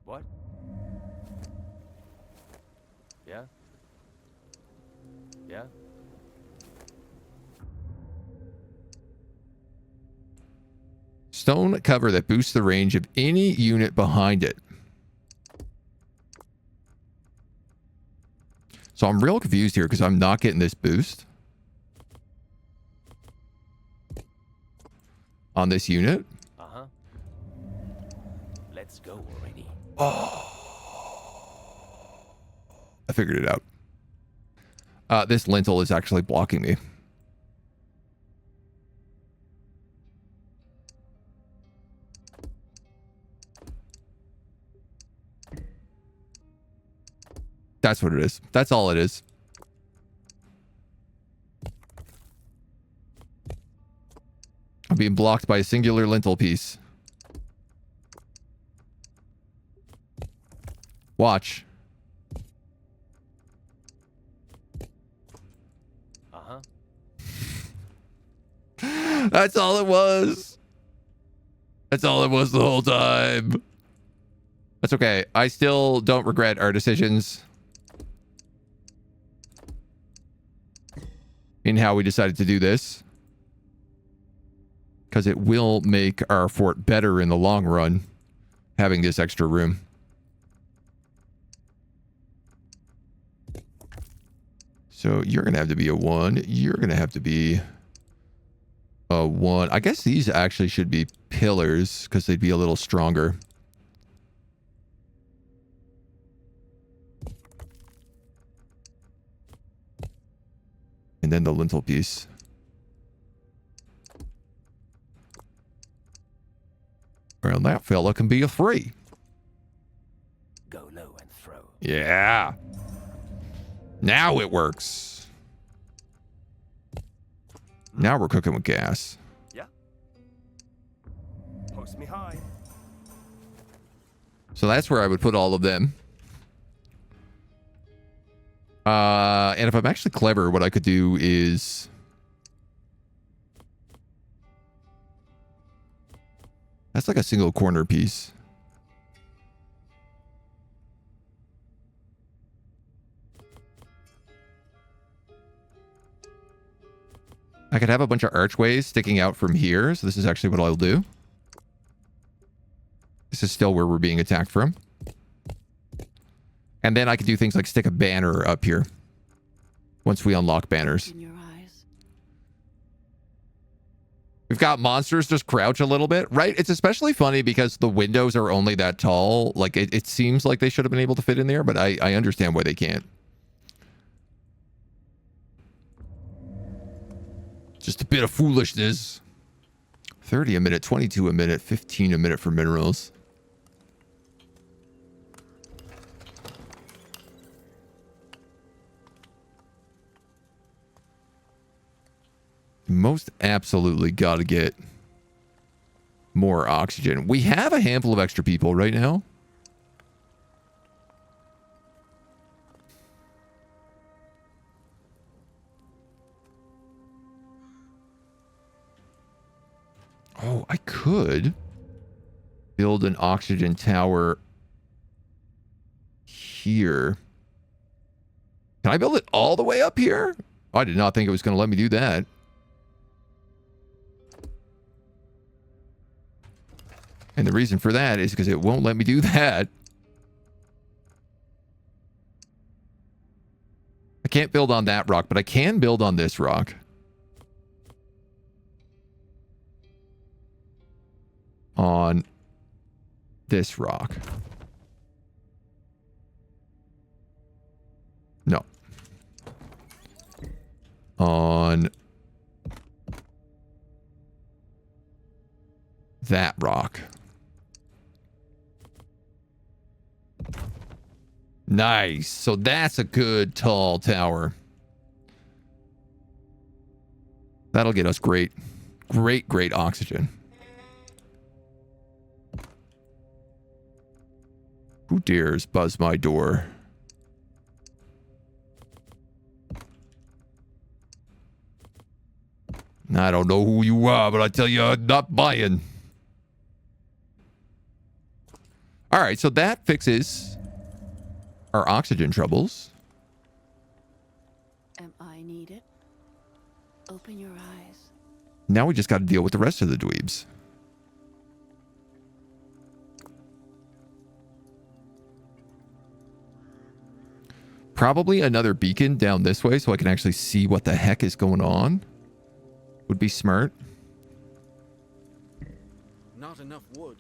B: What? Yeah. Yeah.
A: Stone cover that boosts the range of any unit behind it. So I'm real confused here because I'm not getting this boost on this unit.
B: Uh-huh. Let's go already.
A: Oh. I figured it out. This lintel is actually blocking me. That's what it is. That's all it is. I'm being blocked by a singular lintel piece. Watch.
B: Uh-huh.
A: That's all it was. That's all it was the whole time. That's okay. I still don't regret our decisions in how we decided to do this, because it will make our fort better in the long run, having this extra room. So you're going to have to be a 1. You're going to have to be a 1. I guess these actually should be pillars because they'd be a little stronger. And then the lintel piece. Well, that fella can be a 3.
B: Go low and throw.
A: Yeah. Now it works. Now we're cooking with gas.
B: Yeah. Post me high.
A: So that's where I would put all of them. And if I'm actually clever, what I could do is... That's like a single corner piece. I could have a bunch of archways sticking out from here. So this is actually what I'll do. This is still where we're being attacked from. And then I could do things like stick a banner up here once we unlock banners.
C: In your eyes.
A: We've got monsters just crouch a little bit, right? It's especially funny because the windows are only that tall. Like, it seems like they should have been able to fit in there, but I understand why they can't. Just a bit of foolishness. 30 a minute, 22 a minute, 15 a minute for minerals. Most absolutely got to get more oxygen. We have a handful of extra people right now. Oh, I could build an oxygen tower here. Can I build it all the way up here? I did not think it was going to let me do that. And the reason for that is because it won't let me do that. I can't build on that rock, but I can build on this rock. On this rock. No. On that rock. Nice. So that's a good tall tower. That'll get us great oxygen. Who dares buzz my door? I don't know who you are, but I tell you, I'm not buying. All right, so that fixes our oxygen troubles.
C: Am I needed? Open your eyes.
A: Now we just got to deal with the rest of the dweebs. Probably another beacon down this way so I can actually see what the heck is going on. Would be smart.
D: Not enough wood.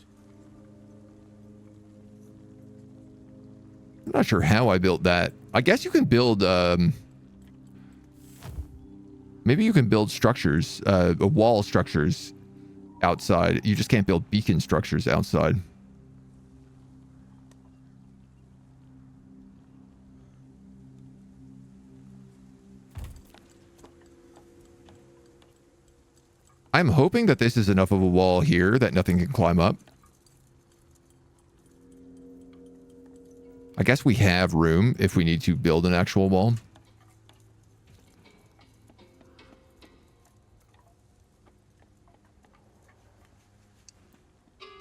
A: I'm not sure how I built that. I guess you can build, maybe you can build structures, wall structures outside. You just can't build beacon structures outside. I'm hoping that this is enough of a wall here that nothing can climb up. I guess we have room if we need to build an actual wall.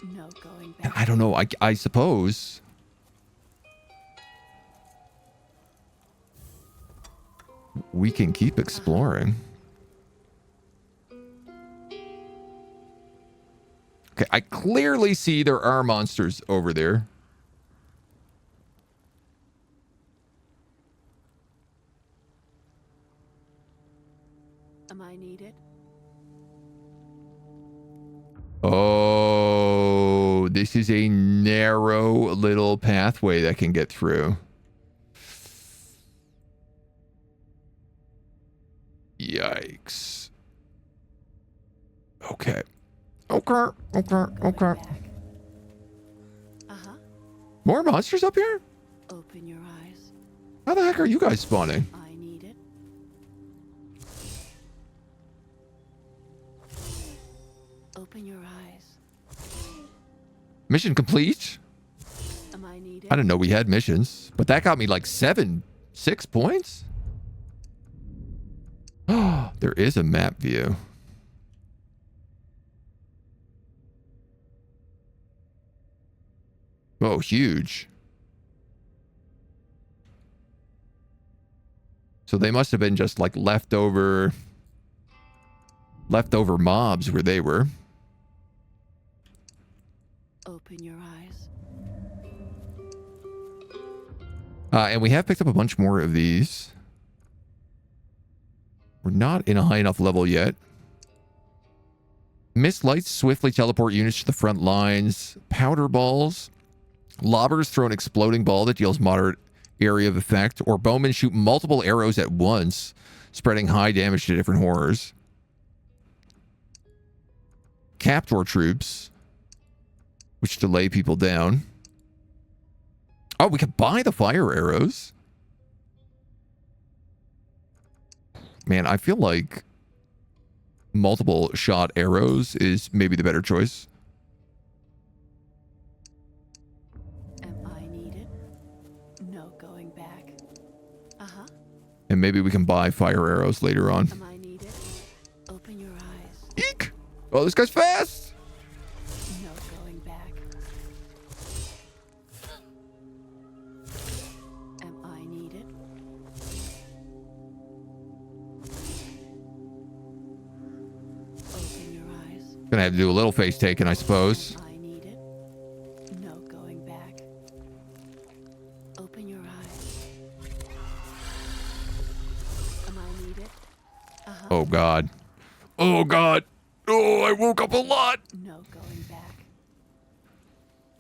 C: No going back.
A: I don't know. I suppose. We can keep exploring. Okay, I clearly see there are monsters over there.
C: Am I needed?
A: Oh, this is a narrow little pathway that can get through. Yikes. Okay. Okay.
C: Uh-huh.
A: More monsters up here?
C: Open your eyes.
A: How the heck are you guys spawning?
C: I need it. Open your eyes.
A: Mission complete?
C: Am I needed?
A: I didn't know we had missions, but that got me like 6 points? Oh, there is a map view. Oh, huge. So they must have been just like leftover mobs where they were.
C: Open your eyes.
A: And we have picked up a bunch more of these. We're not in a high enough level yet. Mist lights swiftly teleport units to the front lines. Powder balls. Lobbers throw an exploding ball that deals moderate area of effect. Or bowmen shoot multiple arrows at once, spreading high damage to different horrors. Captor troops, which delay people down. Oh, we can buy the fire arrows. Man, I feel like multiple shot arrows is maybe the better choice.
C: Am I needed? No going back. Uh-huh.
A: And maybe we can buy fire arrows later on.
C: Am I needed? Open your eyes.
A: Eek! Oh, this guy's fast!
C: No going back. Am I needed? Open your eyes.
A: Gonna have to do a little face taking, I suppose.
C: I need it. No going back. Open your eyes. Am I needed? Uh-huh.
A: Oh, God. Oh, God. Oh, I woke up a lot.
C: No going back.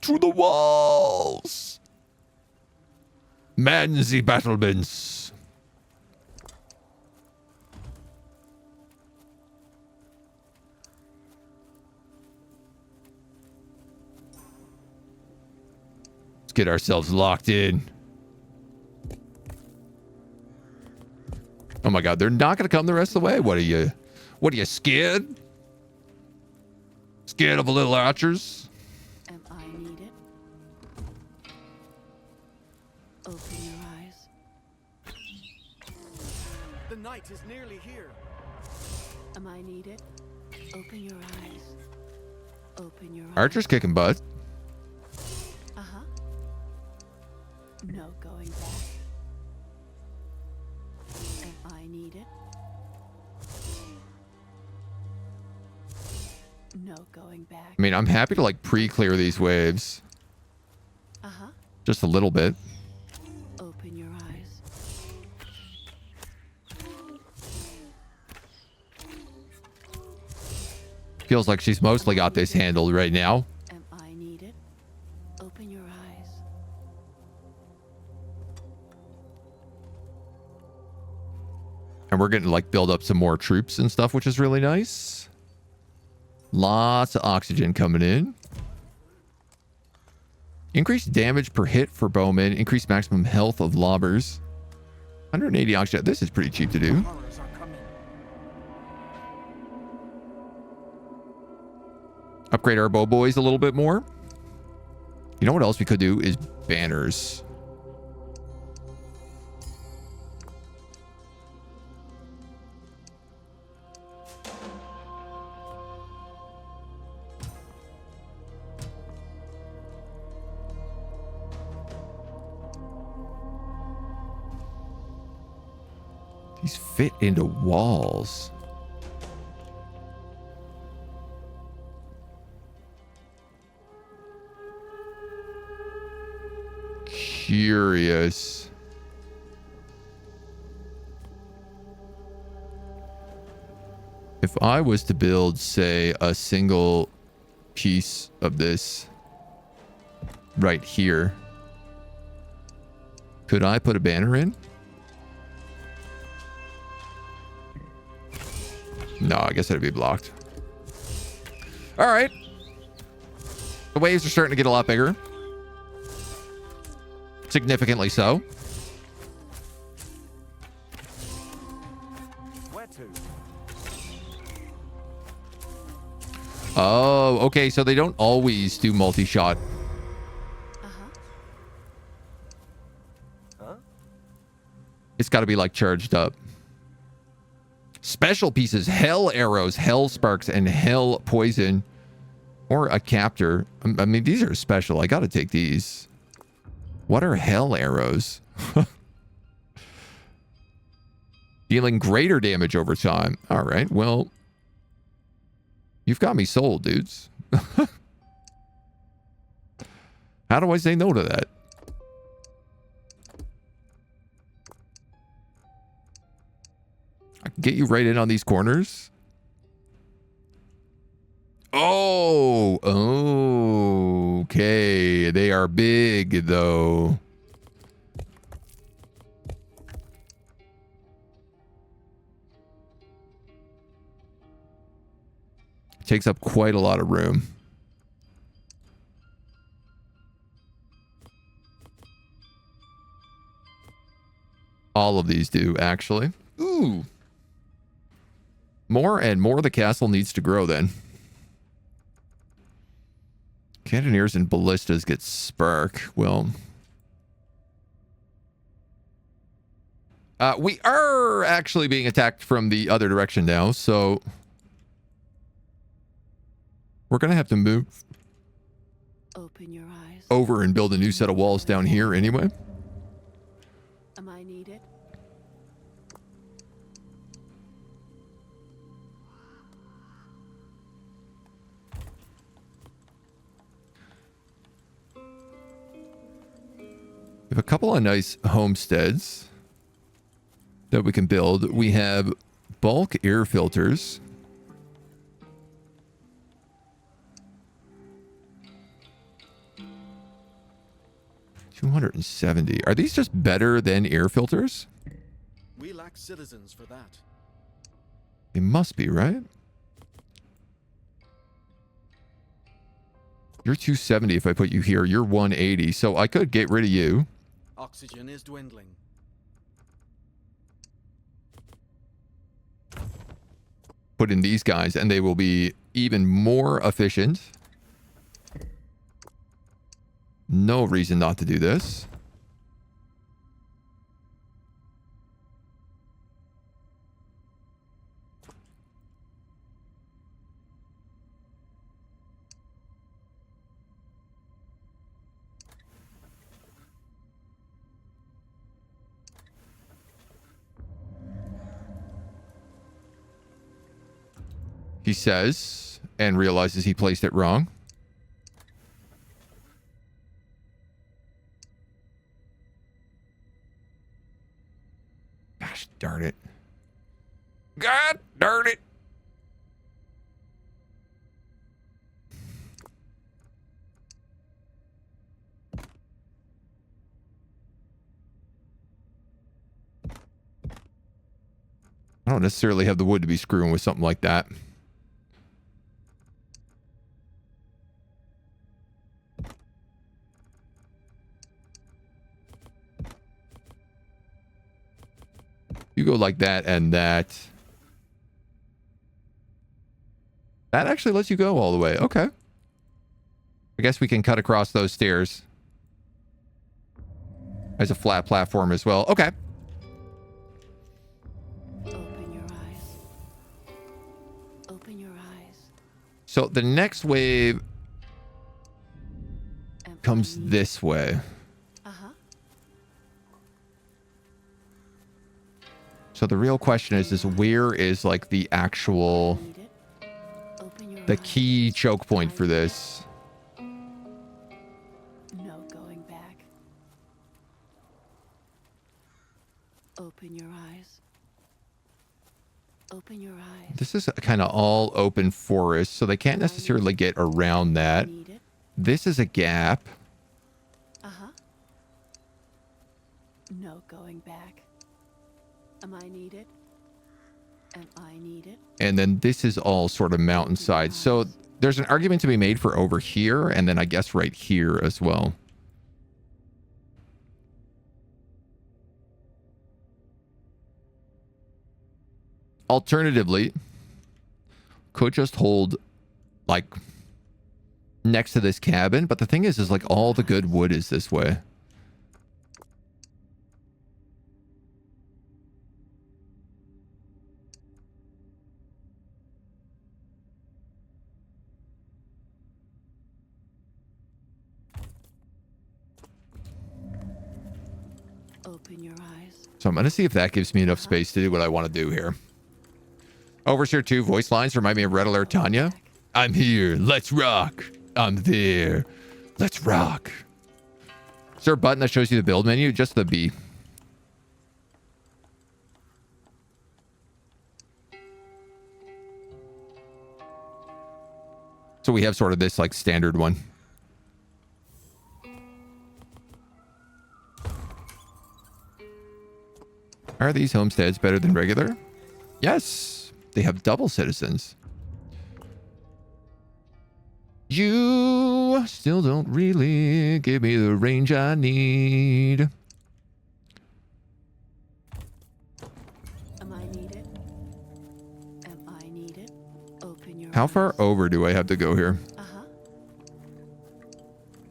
A: Through the walls. Man the battlements. Let's get ourselves locked in. Oh my God, they're not going to come the rest of the way. What are you scared? Scared of a little archers?
C: Am I needed? Open your eyes.
D: The night is nearly here.
C: Am I needed? Open your eyes. Open your eyes.
A: Archer's kicking butt.
C: Uh-huh. No going back. Am I needed? No going back.
A: I mean, I'm happy to like pre-clear these waves.
C: Uh-huh.
A: Just a little bit.
C: Open your eyes.
A: Feels like she's mostly got this handled right now.
C: Am I needed? Open your eyes.
A: And we're getting like build up some more troops and stuff, which is really nice. Lots of oxygen coming in. Increased damage per hit for bowmen. Increased maximum health of lobbers. 180 oxygen. This is pretty cheap to do.
B: Horrors are coming.
A: Upgrade our bow boys a little bit more. You know what else we could do is banners. These fit into walls. Curious. If I was to build, say, a single piece of this right here, could I put a banner in? No, I guess that'd be blocked. All right. The waves are starting to get a lot bigger. Significantly so.
B: Where to?
A: Oh, okay. So they don't always do multi-shot.
C: Uh-huh.
B: Huh?
A: It's got to be like charged up. Special pieces, hell arrows, hell sparks, and hell poison. Or a captor. I mean, these are special. I got to take these. What are hell arrows? Dealing greater damage over time. All right, well. You've got me sold, dudes. How do I say no to that? I can get you right in on these corners. Oh, okay. They are big, though. Takes up quite a lot of room. All of these do, actually. Ooh. More and more the castle needs to grow, then. Cannoneers and ballistas get spark. Well, we are actually being attacked from the other direction now, so we're gonna have to move
C: Open your eyes.
A: over and build a new set of walls down here anyway.
C: Am I needed?
A: We have a couple of nice homesteads that we can build. We have bulk air filters. $270. Are these just better than air filters?
D: We lack citizens for that.
A: They must be, right? You're 270 if I put you here. You're 180, so I could get rid of you.
D: Oxygen is dwindling.
A: Put in these guys, and they will be even more efficient. No reason not to do this. He says, and realizes he placed it wrong. Gosh darn it. God darn it. I don't necessarily have the wood to be screwing with something like that. You go like that and that. That actually lets you go all the way. Okay. I guess we can cut across those stairs. There's a flat platform as well. Okay.
C: Open your eyes. Open your eyes.
A: So the next wave comes this way.
C: Uh-huh.
A: So the real question is where is like the actual,
C: Need it? Open your
A: the
C: eyes.
A: key choke point for this?
C: No going back. Open your eyes. Open your eyes.
A: This is kind of all open forest, so they can't necessarily get around that.
C: Need it?
A: This is a gap.
C: Uh-huh. No going back. Am I needed? Am I needed?
A: And then this is all sort of mountainside. So there's an argument to be made for over here, and then I guess right here as well. Alternatively, could just hold like next to this cabin, but the thing is like all the good wood is this way.
C: Open your eyes.
A: So I'm going to see if that gives me enough space to do what I want to do here. Overseer 2 voice lines remind me of Red Alert Tanya. I'm here. Let's rock. I'm there. Let's rock. Is there a button that shows you the build menu? Just the B. So we have sort of this like standard one. Are these homesteads better than regular? Yes. They have double citizens. You still don't really give me the range I need.
C: Am I needed? Am I needed? Open your
A: How
C: eyes.
A: far over do I have to go here?
C: Uh-huh.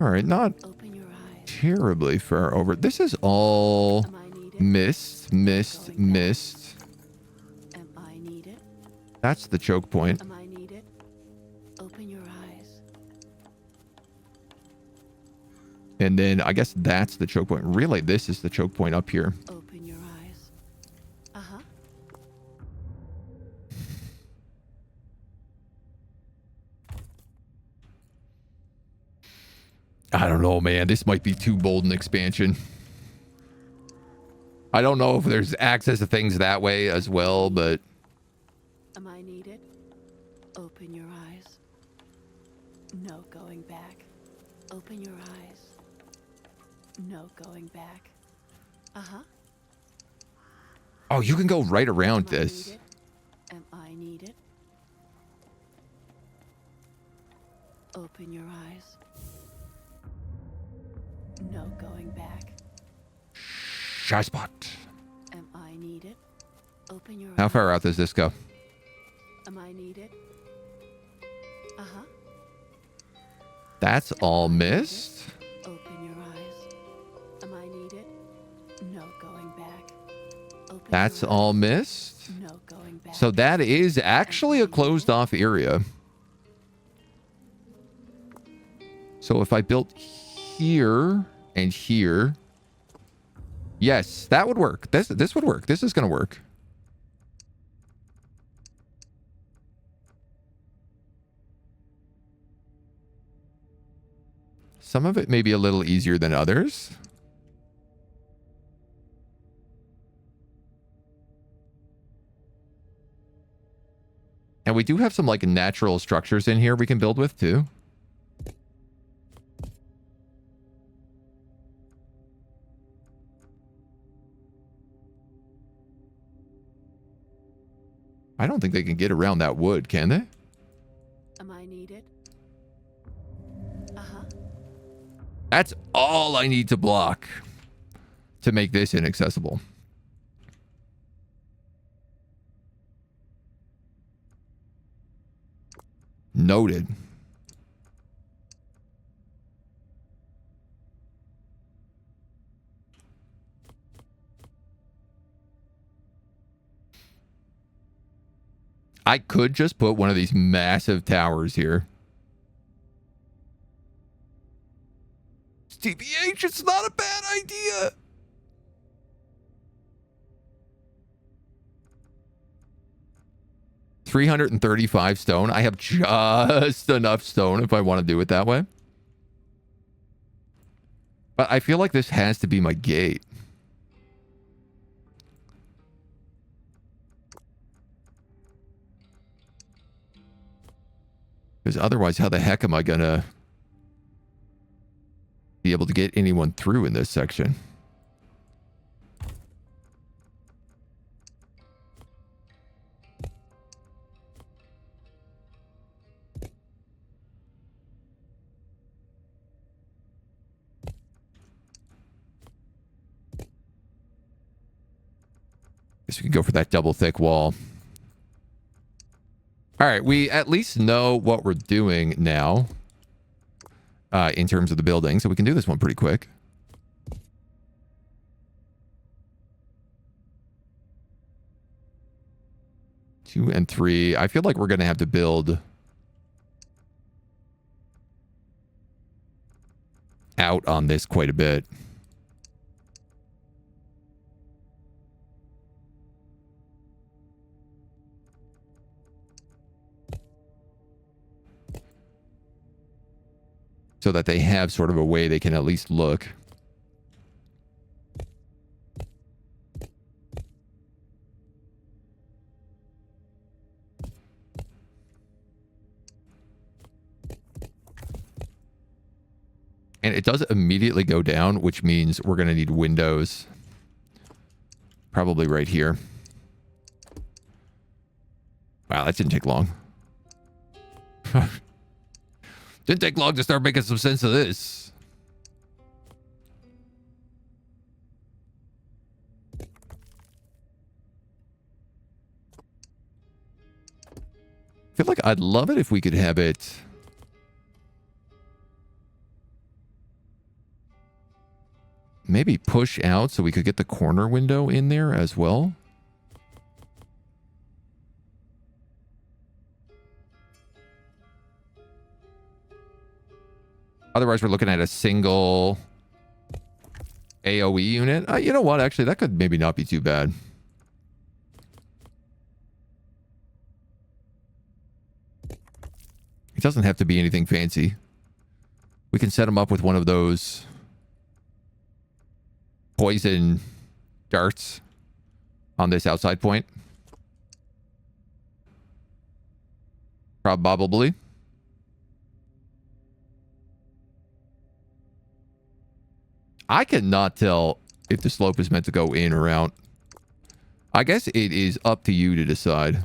A: All right, not
C: Open your eyes.
A: terribly far over. This is all
C: Am I needed?
A: mist, mist, mist.
C: Am I needed?
A: That's the choke point.
C: Am I needed? Open your eyes.
A: And then I guess that's the choke point. Really, this is the choke point up here.
C: Open your eyes. Uh-huh.
A: I don't know, man. This might be too bold an expansion. I don't know if there's access to things that way as well, but
C: Am I needed? Open your eyes. No going back. Open your eyes. No going back. Uh-huh.
A: oh, you can go right around
C: Am I
A: this.
C: needed? Am I needed? Open your eyes. No going back.
A: Shy spot.
C: Am I needed? Open your
A: How
C: eyes.
A: far out does this go?
C: Am I needed? Uh-huh.
A: That's all mist.
C: Open your eyes. Am I needed? No going back. Open
A: That's
C: your
A: all
C: eyes.
A: mist.
C: No going back.
A: So that is actually a closed off area. So if I built here and here, yes, that would work. This would work. This is going to work. Some of it may be a little easier than others. And we do have some like natural structures in here we can build with too. I don't think they can get around that wood, can they?
C: Am I needed? Uh-huh.
A: That's all I need to block to make this inaccessible. Noted. I could just put one of these massive towers here. TBH, it's not a bad idea. $335 stone. I have just enough stone if I want to do it that way. But I feel like this has to be my gate. Because otherwise, how the heck am I going to be able to get anyone through in this section? Guess we can go for that double thick wall. All right, we at least know what we're doing now in terms of the building, so we can do this one pretty quick. Two and three. I feel like we're going to have to build out on this quite a bit. So that they have sort of a way they can at least look. And it does immediately go down, which means we're going to need windows. Probably right here. Wow, that didn't take long. Didn't take long to start making some sense of this. I feel like I'd love it if we could have it maybe push out so we could get the corner window in there as well. Otherwise, we're looking at a single AoE unit. You know what? Actually, that could maybe not be too bad. It doesn't have to be anything fancy. We can set them up with one of those poison darts on this outside point. Probably. I cannot tell if the slope is meant to go in or out. I guess it is up to you to decide.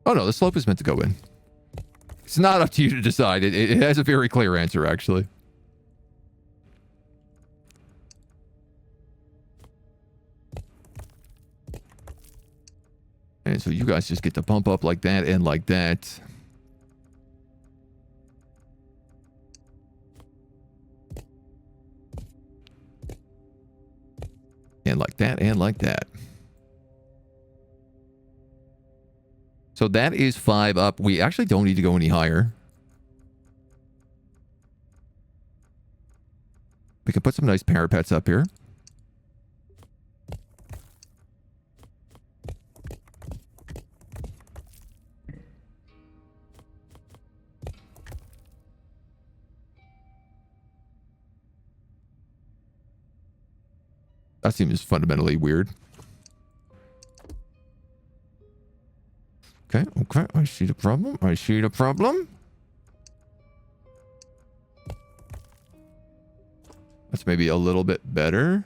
A: Oh no, the slope is meant to go in. It's not up to you to decide. It has a very clear answer, actually. And so you guys just get to bump up like that and like that. And like that, and like that. So that is 5 up. We actually don't need to go any higher. We can put some nice parapets up here. That seems fundamentally weird. Okay, okay. I see the problem. I see the problem. That's maybe a little bit better.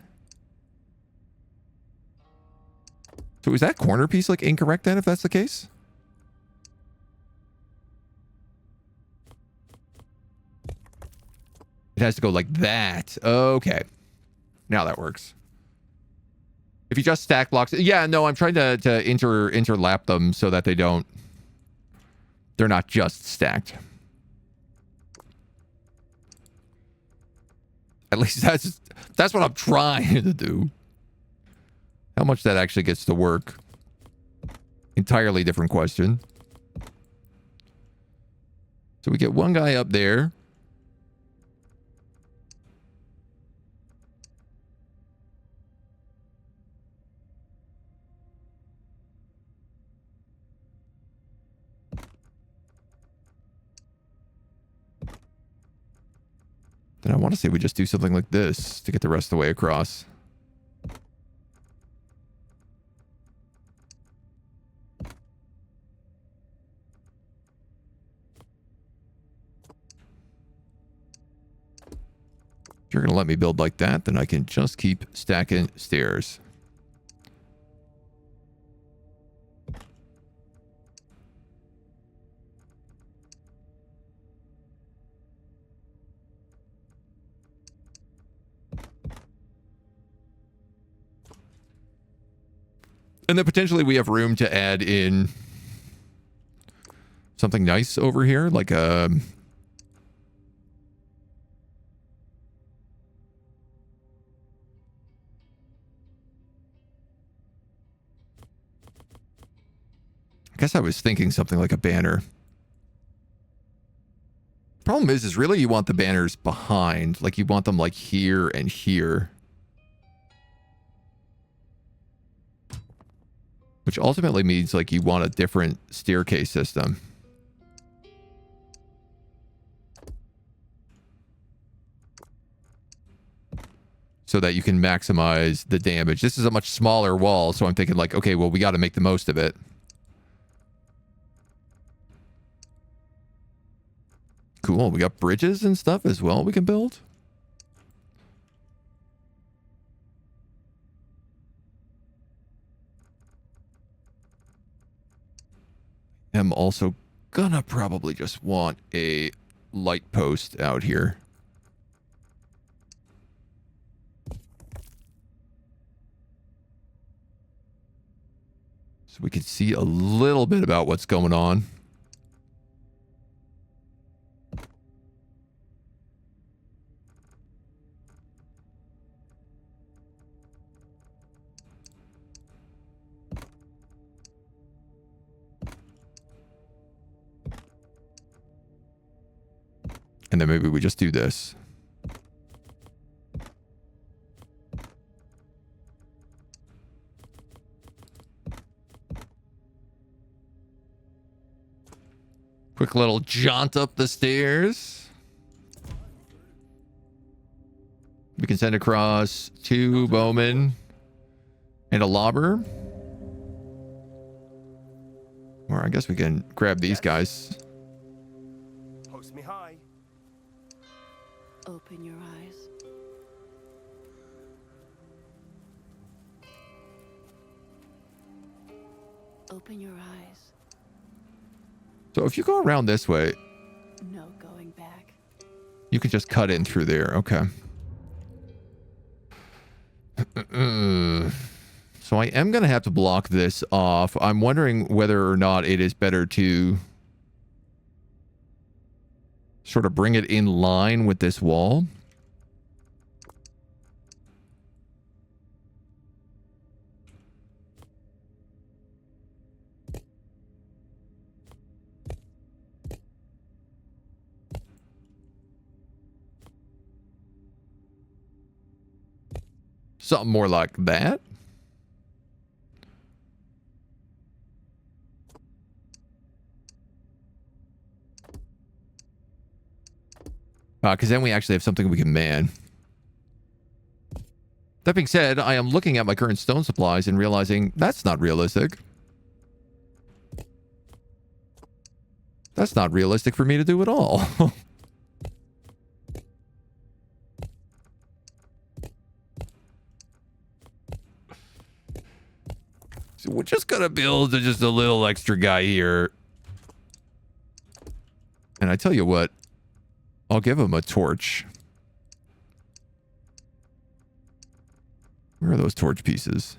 A: So is that corner piece like incorrect then, if that's the case? It has to go like that. Okay. Now that works. If you just stack blocks. Yeah, no, I'm trying to interlap them so that they're not just stacked. At least that's what I'm trying to do. How much that actually gets to work? Entirely different question. So we get one guy up there. Then I want to say we just do something like this to get the rest of the way across. If you're going to let me build like that, then I can just keep stacking stairs. And then potentially we have room to add in something nice over here, like a... I guess I was thinking something like a banner. Problem is really you want the banners behind. Like you want them like here and here. Which ultimately means like you want a different staircase system. So that you can maximize the damage. This is a much smaller wall, so I'm thinking like, okay, well, we got to make the most of it. Cool. We got bridges and stuff as well we can build. I'm also gonna probably just want a light post out here. So we can see a little bit about what's going on. And then maybe we just do this. Quick little jaunt up the stairs. We can send across 2 bowmen and a lobber. Or I guess we can grab these guys.
B: Post me high.
C: Open your eyes. Open your eyes.
A: So if you go around this way,
C: No going back.
A: you can just cut in through there. Okay. So I am going to have to block this off. I'm wondering whether or not it is better to sort of bring it in line with this wall. Something more like that. Because then we actually have something we can man. That being said, I am looking at my current stone supplies and realizing that's not realistic. That's not realistic for me to do at all. So we're just gonna build just a little extra guy here. And I tell you what, I'll give him a torch. Where are those torch pieces?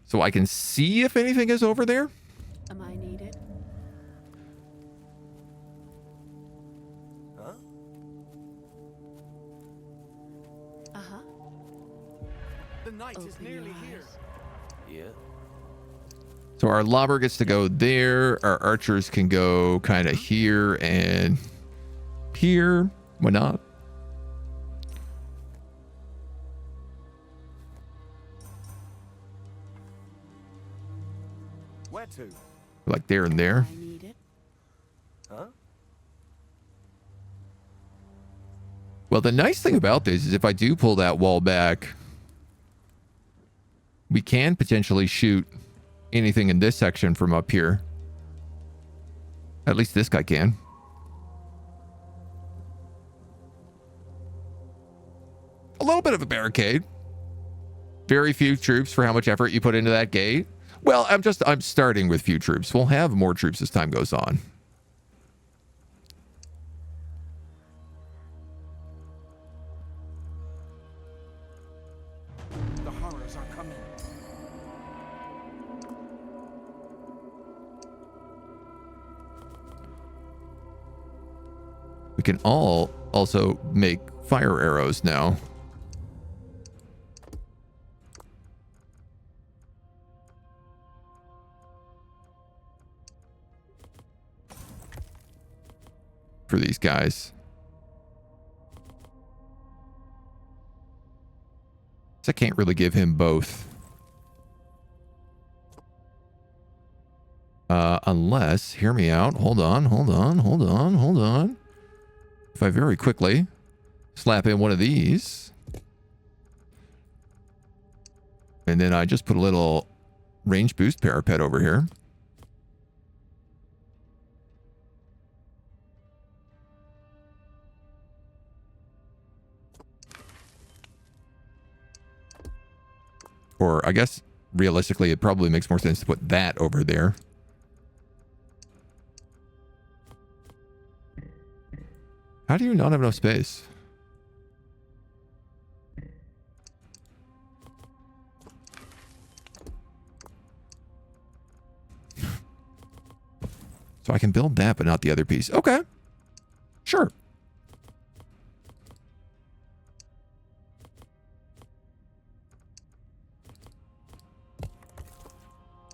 A: So I can see if anything is over there.
C: Am I needed?
B: Huh?
C: Uh-huh.
D: The night is
C: Open
D: nearly
C: your
D: here.
C: eyes.
B: Yeah.
A: So our lobber gets to go there. Our archers can go kind of here and here. Why not?
B: Where to?
A: Like there and there.
C: I need it.
B: Huh?
A: Well, the nice thing about this is if I do pull that wall back, we can potentially shoot anything in this section from up here. At least this guy can. A little bit of a barricade. Very few troops for how much effort you put into that gate. Well, I'm starting with few troops. We'll have more troops as time goes on.
D: The horrors are coming.
A: We can all also make fire arrows now. For these guys. So I can't really give him both. Unless, hear me out. Hold on. If I very quickly slap in one of these. And then I just put a little range boost parapet over here. Or I guess realistically, it probably makes more sense to put that over there. How do you not have enough space? So I can build that, but not the other piece. Okay. Sure.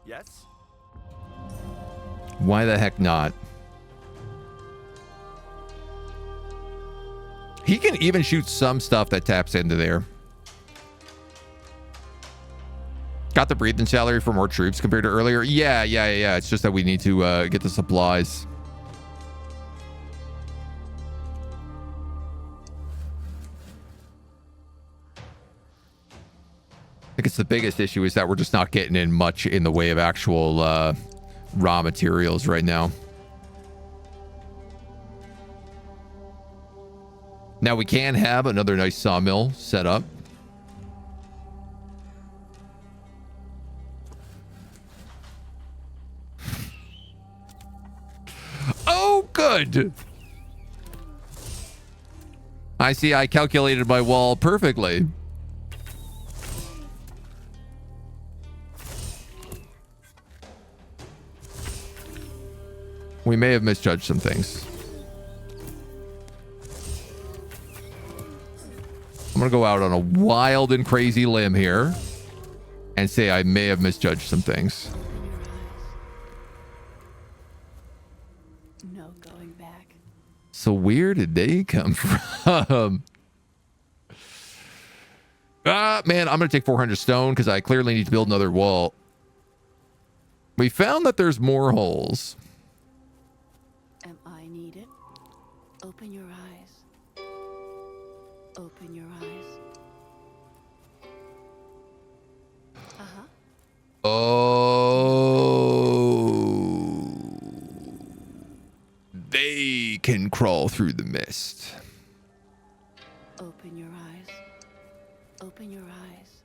B: Yes?
A: Why the heck not? He can even shoot some stuff that taps into there. Got the breathing salary for more troops compared to earlier. Yeah. It's just that we need to get the supplies. I guess the biggest issue is that we're just not getting in much in the way of actual raw materials right now. Now we can have another nice sawmill set up. Oh, good. I see I calculated my wall perfectly. We may have misjudged some things. I'm going to go out on a wild and crazy limb here and say I may have misjudged some things.
C: No going back.
A: So where did they come from? Man, I'm going to take 400 stone because I clearly need to build another wall. We found that there's more holes.
C: Am I needed? Open your eyes.
A: Oh. They can crawl through the mist.
C: Open your eyes. Open your eyes.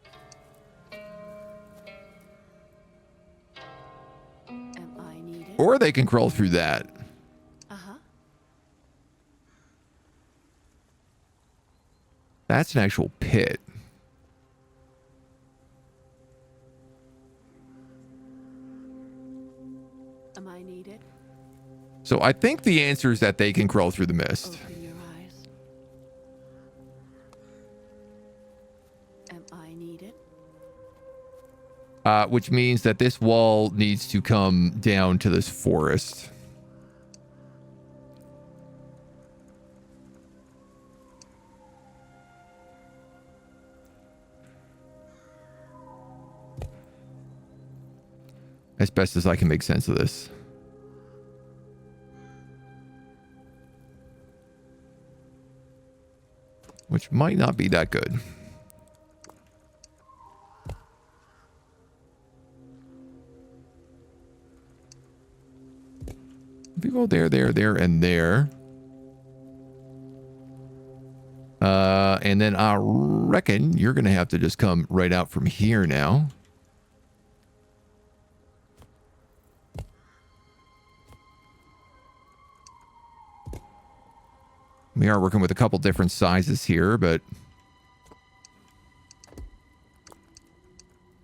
C: Am I needed?
A: Or they can crawl through that.
C: Uh-huh.
A: That's an actual pit.
C: Am I needed?
A: So I think the answer is that they can crawl through the mist.
C: Open your eyes. Am I needed?
A: Which means that this wall needs to come down to this forest. As best as I can make sense of this. Which might not be that good. If you go there, and there. And then I reckon you're going to have to just come right out from here now. We are working with a couple different sizes here, but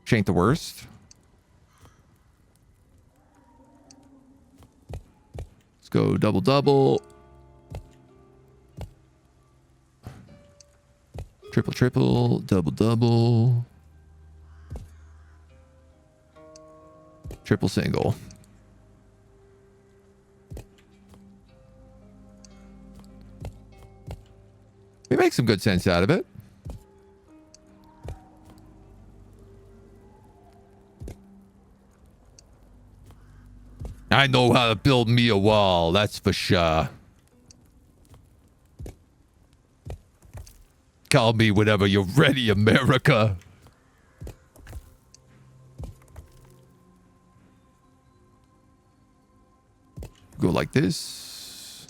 A: which ain't the worst. Let's go double double. Triple triple, double double. Triple single. We make some good sense out of it. I know how to build me a wall, that's for sure. Call me whenever you're ready, America. Go like this.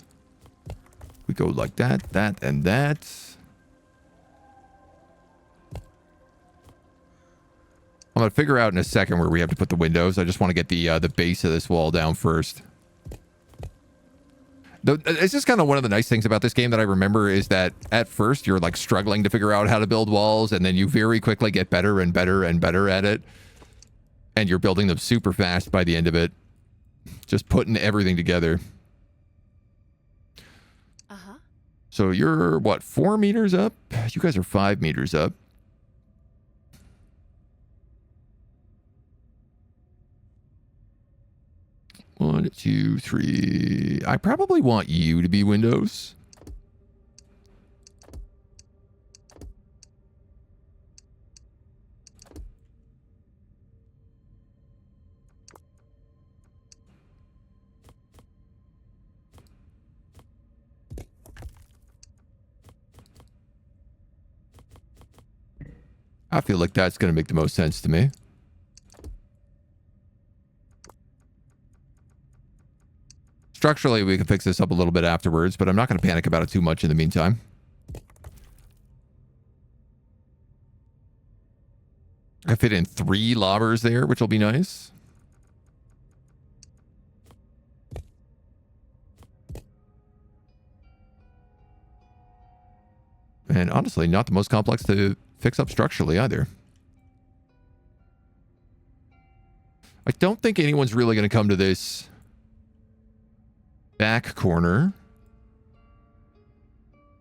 A: We go like that, that, and that. I'm going to figure out in a second where we have to put the windows. I just want to get the base of this wall down first. It's just kind of one of the nice things about this game that I remember is that at first you're like struggling to figure out how to build walls, and then you very quickly get better and better and better at it. And you're building them super fast by the end of it. Just putting everything together.
C: Uh-huh.
A: So you're, what, 4 meters up? You guys are 5 meters up. One, two, three. I probably want you to be windows. I feel like that's going to make the most sense to me. Structurally, we can fix this up a little bit afterwards, but I'm not going to panic about it too much in the meantime. I fit in 3 lobbers there, which will be nice. And honestly, not the most complex to fix up structurally either. I don't think anyone's really going to come to this back corner,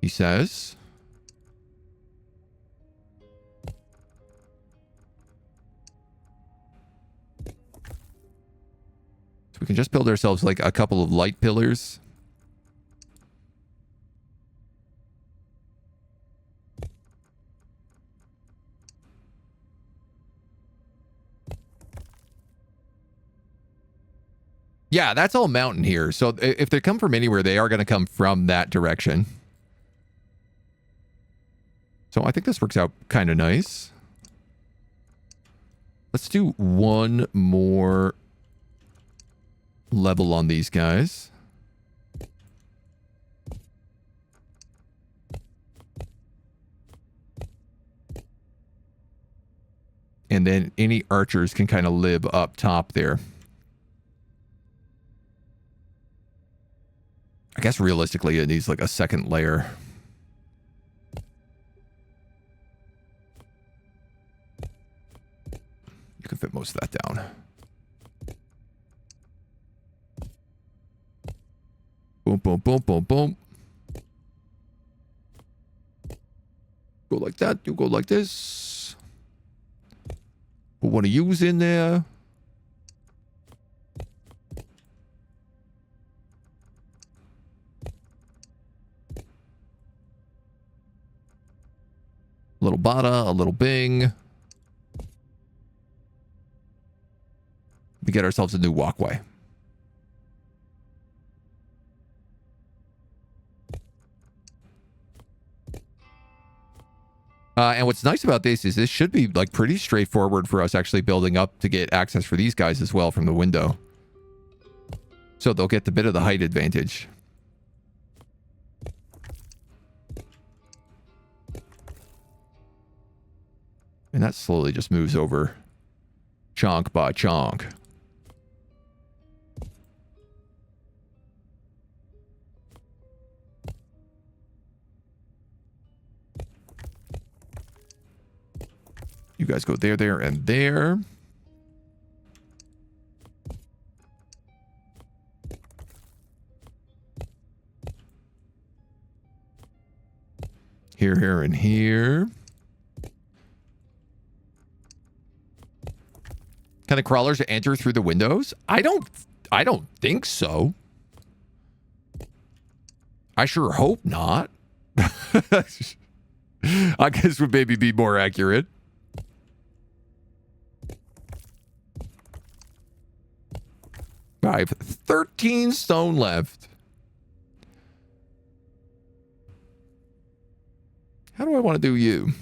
A: he says. So we can just build ourselves like a couple of light pillars. Yeah, that's all mountain here. So if they come from anywhere, they are going to come from that direction. So I think this works out kind of nice. let's do one more level on these guys. And then any archers can kind of live up top there. I guess realistically it needs like a second layer. You can fit most of that down. Boom, boom, boom, boom, boom. Go like that. You go like this. Put one of yous in there. A little Bada, a little Bing. We get ourselves a new walkway. And what's nice about this is this should be like pretty straightforward for us actually building up to get access for these guys as well from the window. So they'll get the bit of the height advantage. And that slowly just moves over chunk by chunk. You guys go there, there, and there. Here, here, and here. Can the crawlers enter through the windows? I don't think so. I sure hope not. I guess would maybe be more accurate. I have 13 stone left. How do I want to do you?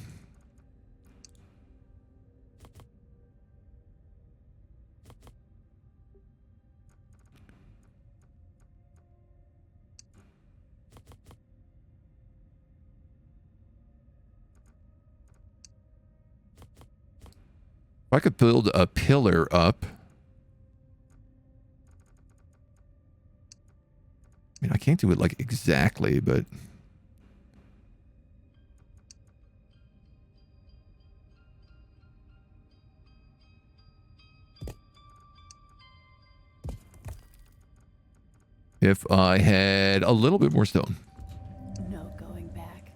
A: If I could build a pillar up. I mean, I can't do it like exactly, but... if I had a little bit more stone.
C: No going back.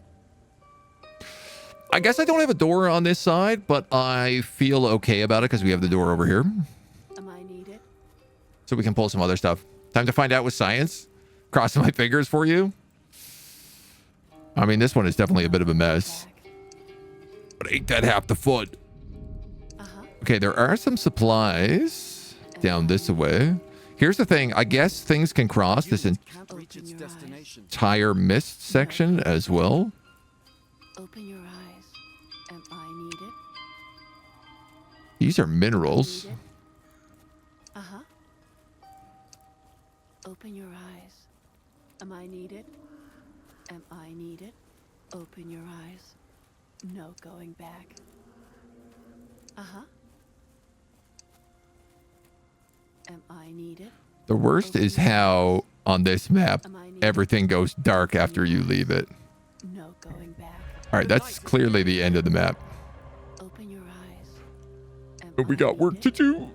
A: I guess I don't have a door on this side, but I feel okay about it because we have the door over here.
C: Am I needed?
A: So we can pull some other stuff. Time to find out with science. Crossing my fingers for you. I mean, this one is definitely a bit of a mess. But ain't that half the foot? Okay, there are some supplies down this way. Here's the thing. I guess things can cross this entire mist section as well.
C: Open your eyes. Am I needed?
A: These are minerals.
C: Open your eyes. Am I needed? Am I needed? Open your eyes. No going back. Am I needed?
A: The worst is how on this map everything goes dark after you leave it.
C: No going back.
A: All right, that's clearly the end of the map.
C: Open your eyes.
A: But we got work to do.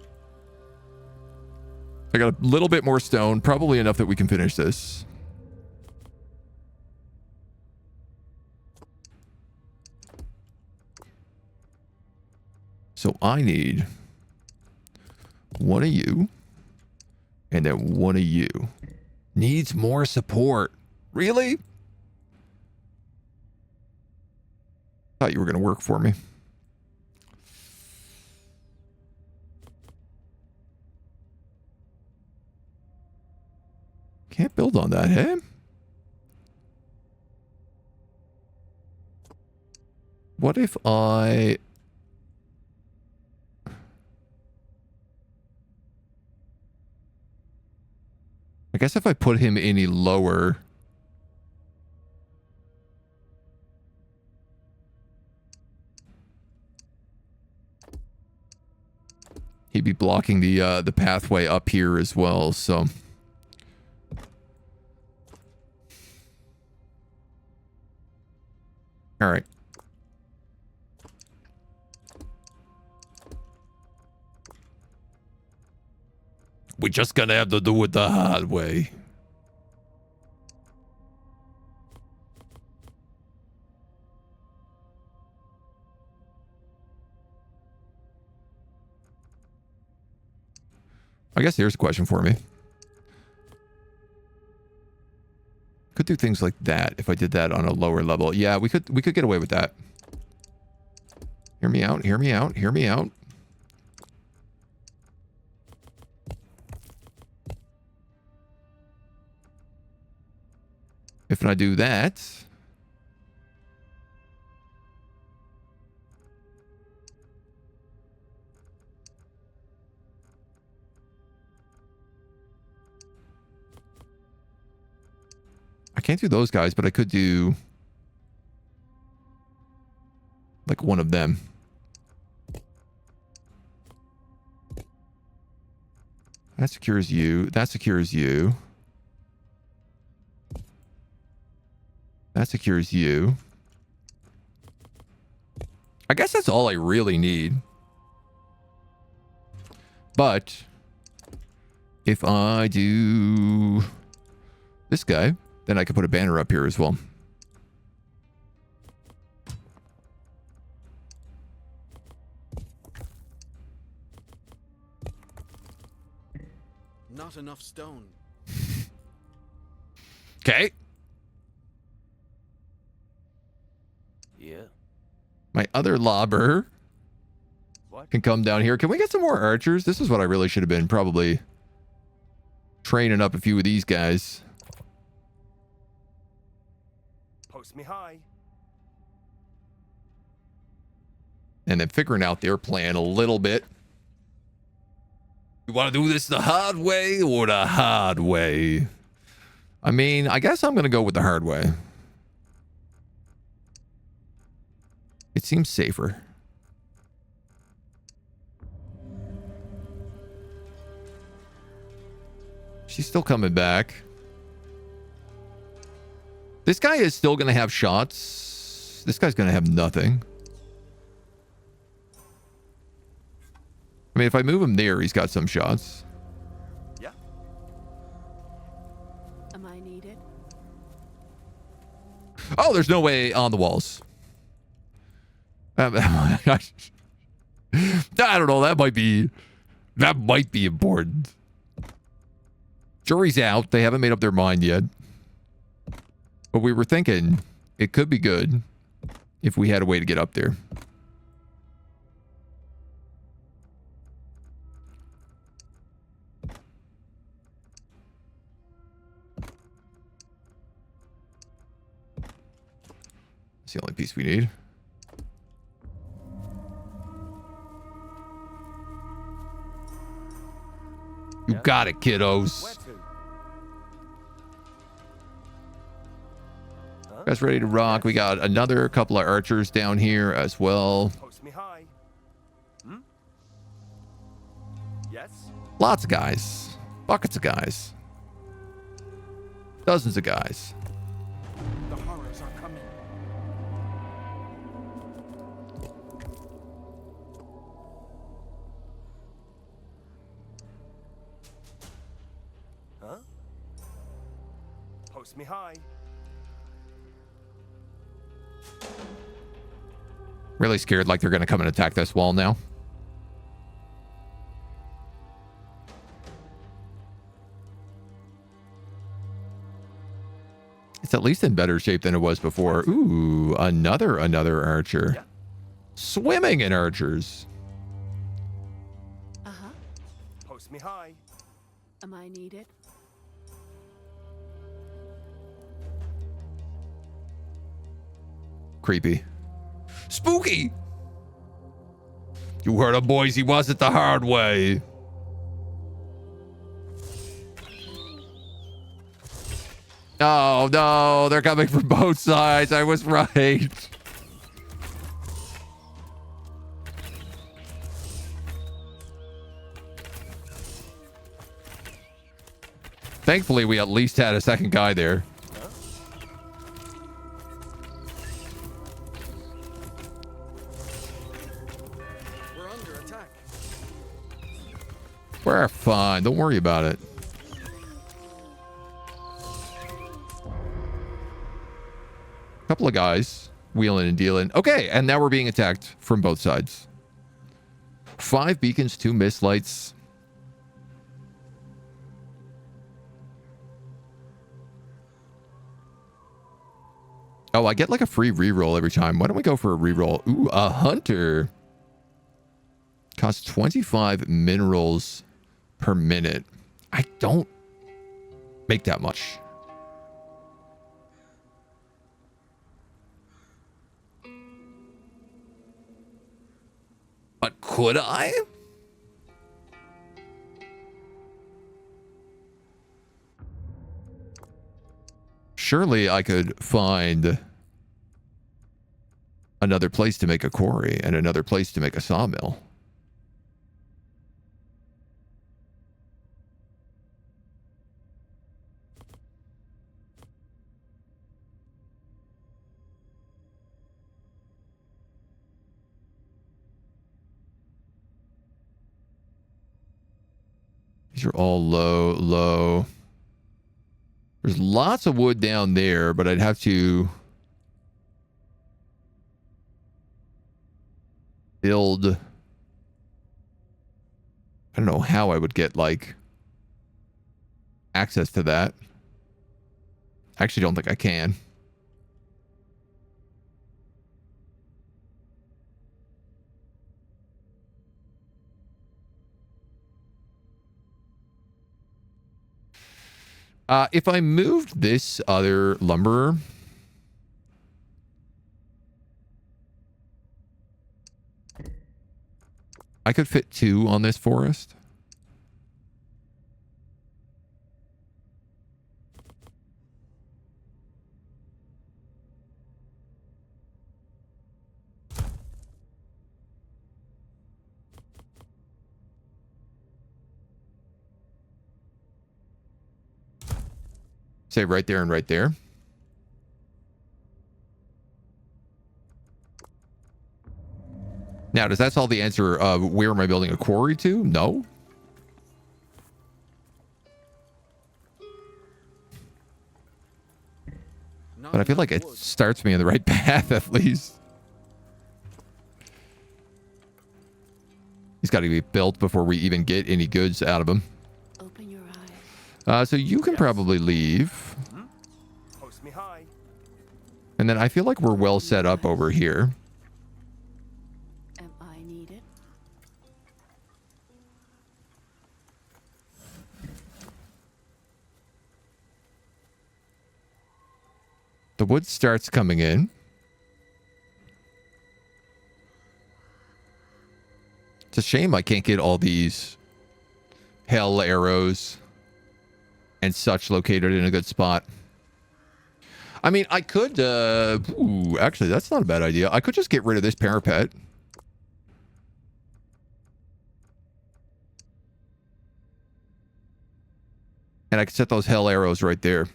A: I got a little bit more stone, probably enough that we can finish this. So I need one of you and then one of you. Needs more support. Really? Thought you were going to work for me. Can't build on that, hey? What if I... I guess if I put him any lower... he'd be blocking the pathway up here as well, so... All right. We're just gonna have to do it the hard way. I guess here's a question for me. Could do things like that if I did that on a lower level. Yeah, we could get away with that. Hear me out, hear me out, hear me out. If I do that, I can't do those guys, but I could do like one of them. That secures you. That secures you. That secures you. I guess that's all I really need. But if I do this guy, then I could put a banner up here as well.
D: Not enough stone.
A: Okay.
B: Yeah.
A: My other lobber
B: What?
A: can come down here. Can we get some more archers? This is what I really should have been probably training up a few of these guys.
B: Post me high.
A: And then figuring out their plan a little bit. You want to do this the hard way or the hard way? I mean, I guess I'm going to go with the hard way. It seems safer. She's still coming back. This guy is still going to have shots. This guy's going to have nothing. I mean, if I move him there, he's got some shots.
B: Yeah.
C: Am I needed?
A: Oh, there's no way on the walls. I don't know. That might be important. Jury's out. They haven't made up their mind yet. But we were thinking it could be good if we had a way to get up there. That's the only piece we need. You got it, kiddos.
B: Where to? Huh?
A: Guys ready to rock. We got another couple of archers down here as well.
B: Post me high. Hmm? Yes.
A: Lots of guys. Buckets of guys. Dozens of guys.
D: The horrors are coming.
B: Huh? Post me high.
A: Really scared like they're going to come and attack this wall now. It's at least in better shape than it was before. Ooh, another archer.
B: Yeah.
A: Swimming in archers.
C: Uh-huh.
B: Post me high.
C: Am I needed?
A: Creepy. Spooky. You heard him, boys. He wants it the hard way. Oh, no. They're coming from both sides. I was right. Thankfully, we at least had a second guy there.
D: We're under attack.
A: We're fine. Don't worry about it. Couple of guys wheeling and dealing. Okay, and now we're being attacked from both sides. 5 beacons, 2 mist lights. Oh, I get like a free reroll every time. Why don't we go for a reroll? Ooh, a hunter. Costs 25 minerals per minute. I don't make that much. But could I? Surely I could find another place to make a quarry and another place to make a sawmill. These are all low, low. There's lots of wood down there, but I'd have to build. I don't know how I would get like access to that. I actually don't think I can. If I moved this other lumberer, I could fit 2 on this forest. Say right there and right there. Now, does that solve the answer of where am I building a quarry to? No. But I feel like it starts me in the right path at least. He's got to be built before we even get any goods out of him.
C: Open your eyes.
A: So you can probably leave.
B: Post me high.
A: And then I feel like we're well set up over here.
C: Am I needed?
A: The wood starts coming in. It's a shame I can't get all these hell arrows and such located in a good spot. I mean, I could, actually, that's not a bad idea. I could just get rid of this parapet. And I could set those hell arrows right there.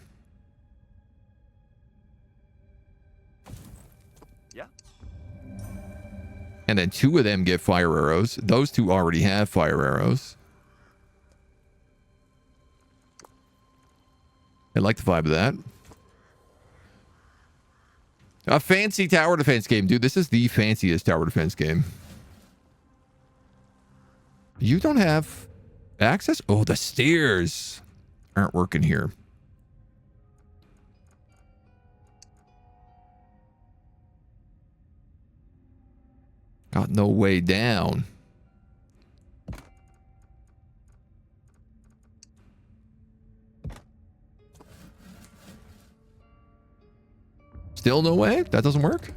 B: Yeah.
A: And then 2 of them get fire arrows. Those 2 already have fire arrows. I like the vibe of that. A fancy tower defense game. Dude, this is the fanciest tower defense game. You don't have access? Oh, the stairs aren't working here. Got no way down. Still no way? That doesn't work?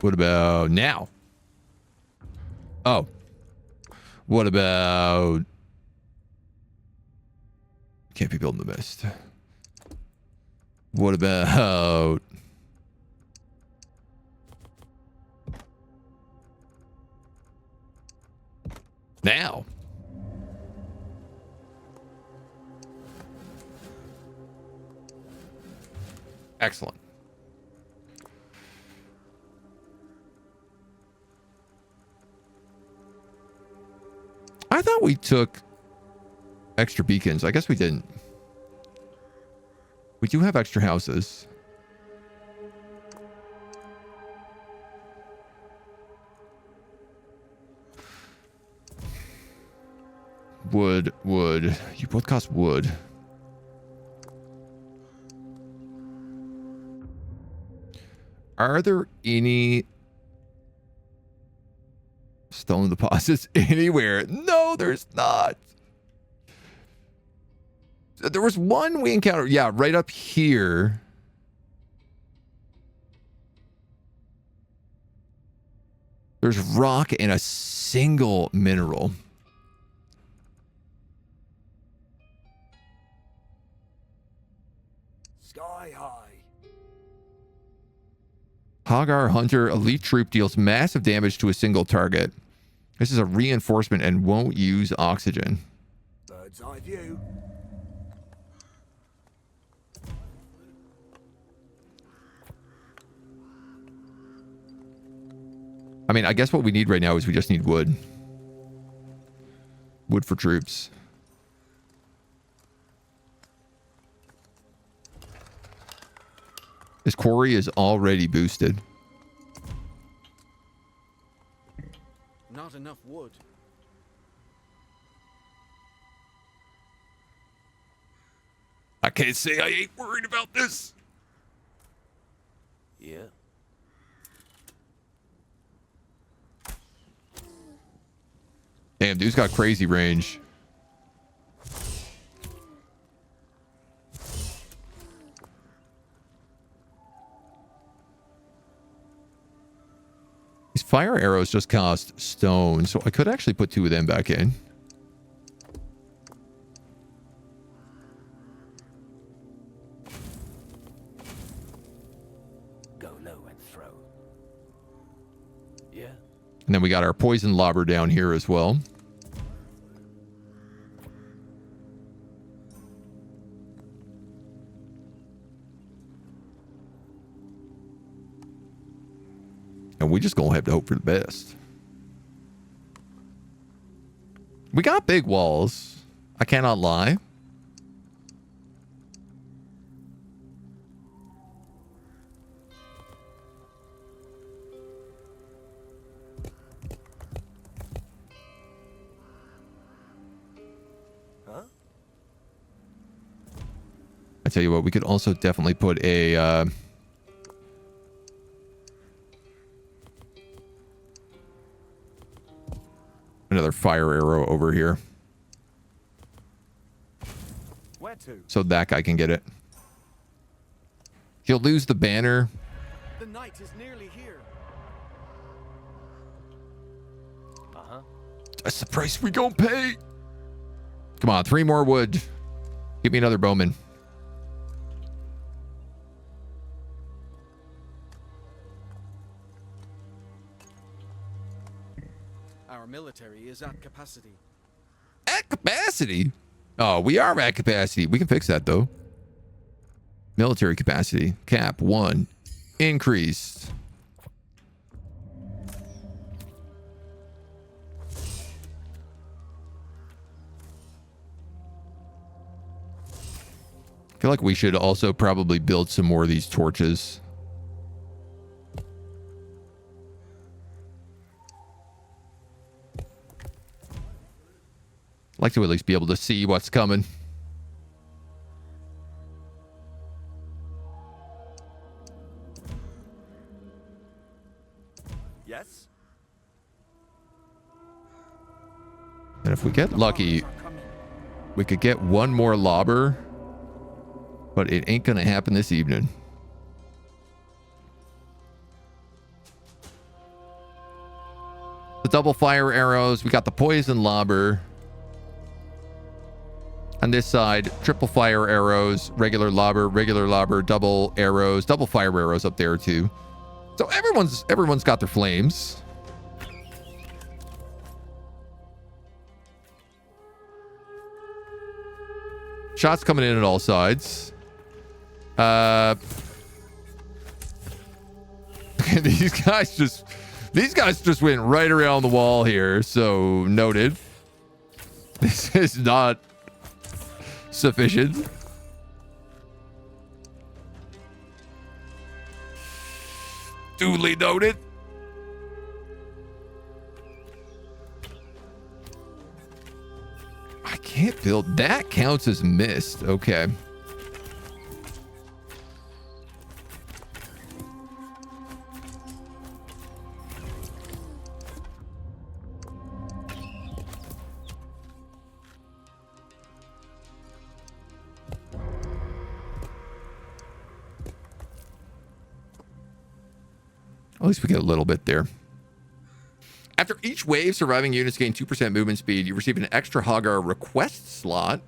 A: What about now? Oh. What about... Can't be building the mist. What about... now? Excellent. I thought we took extra beacons. I guess we didn't. We do have extra houses. Wood. You both cost wood. Are there any stone deposits anywhere? No, there's not. There was one we encountered. Yeah, right up here. There's rock and a single mineral.
B: Sky high.
A: Hagar Hunter elite troop deals massive damage to a single target. This is a reinforcement and won't use oxygen.
B: Bird's eye view.
A: I mean, I guess what we need right now is we just need wood. Wood for troops. This quarry is already boosted.
D: Not enough wood.
A: I can't say I ain't worried about this.
B: Yeah.
A: Damn, dude's got crazy range. These fire arrows just cost stone, so I could actually put 2 of them back in.
B: Go low and throw. Yeah.
A: And then we got our poison lobber down here as well. And we just gonna have to hope for the best. We got big walls. I cannot lie.
B: Huh?
A: I tell you what, we could also definitely put a another fire arrow over here.
B: Where to?
A: So that guy can get it. He'll lose the banner.
D: The night is nearly here.
B: Uh-huh.
A: That's the price we gonna pay. Come on, 3 more wood. Give me another bowman.
D: Our military is at capacity.
A: At capacity? Oh, we are at capacity. We can fix that, though. Military capacity. Cap 1. Increased. I feel like we should also probably build some more of these torches. Like to at least be able to see what's coming.
B: Yes.
A: And if we get lucky, we could get 1 more lobber, but it ain't gonna happen this evening. The double fire arrows. We got the poison lobber. On this side, triple fire arrows, regular lobber, double arrows, double fire arrows up there too. So everyone's got their flames. Shots coming in at all sides. These guys just went right around the wall here. So noted. This is not sufficient. Duly noted. I can't build. That counts as missed. Okay. At least we get a little bit there. After each wave, surviving units gain 2% movement speed. You receive an extra Hagar request slot.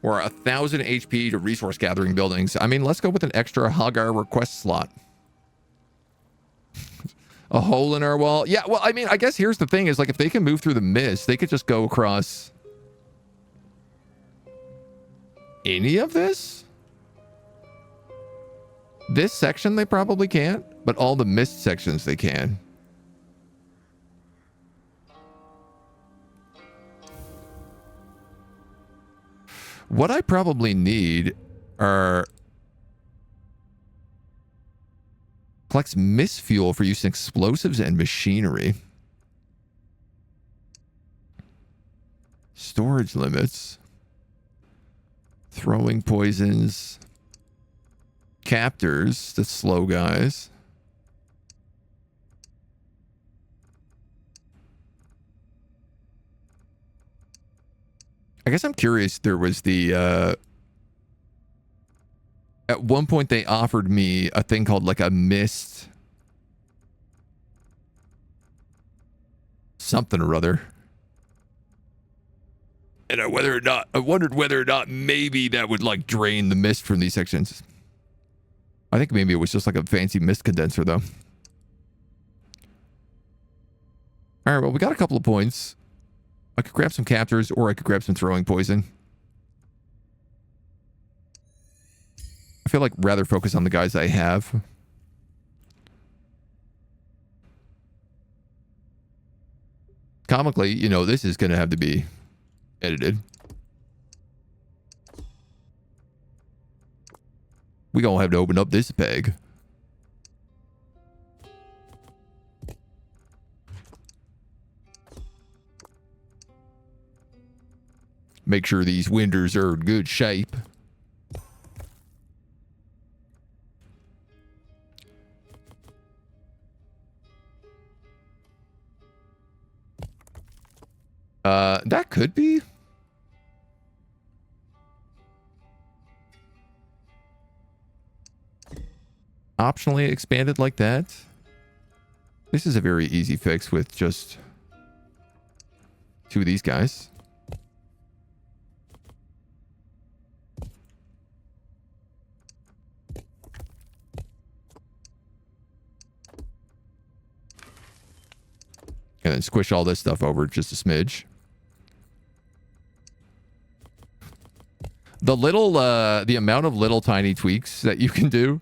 A: Or 1,000 HP to resource gathering buildings. I mean, let's go with an extra Hagar request slot. A hole in our wall. Yeah, well, I mean, I guess here's the thing is, like, if they can move through the mist, they could just go across any of this? This section they probably can't, but all the mist sections they can. What I probably need are collects mist fuel for use in explosives and machinery. Storage limits. Throwing poisons. Captors, the slow guys. I guess I'm curious. There was the at one point they offered me a thing called like a mist something or other. And I wondered whether or not maybe that would like drain the mist from these sections. I think maybe it was just like a fancy mist condenser, though. All right, well, we got a couple of points. I could grab some captors, or I could grab some throwing poison. I feel like rather focus on the guys I have. Comically, you know, this is going to have to be edited. We gonna have to open up this peg. Make sure these windows are in good shape. That could be. Optionally expanded like that. This is a very easy fix with just 2 of these guys. And then squish all this stuff over just a smidge. The amount of little tiny tweaks that you can do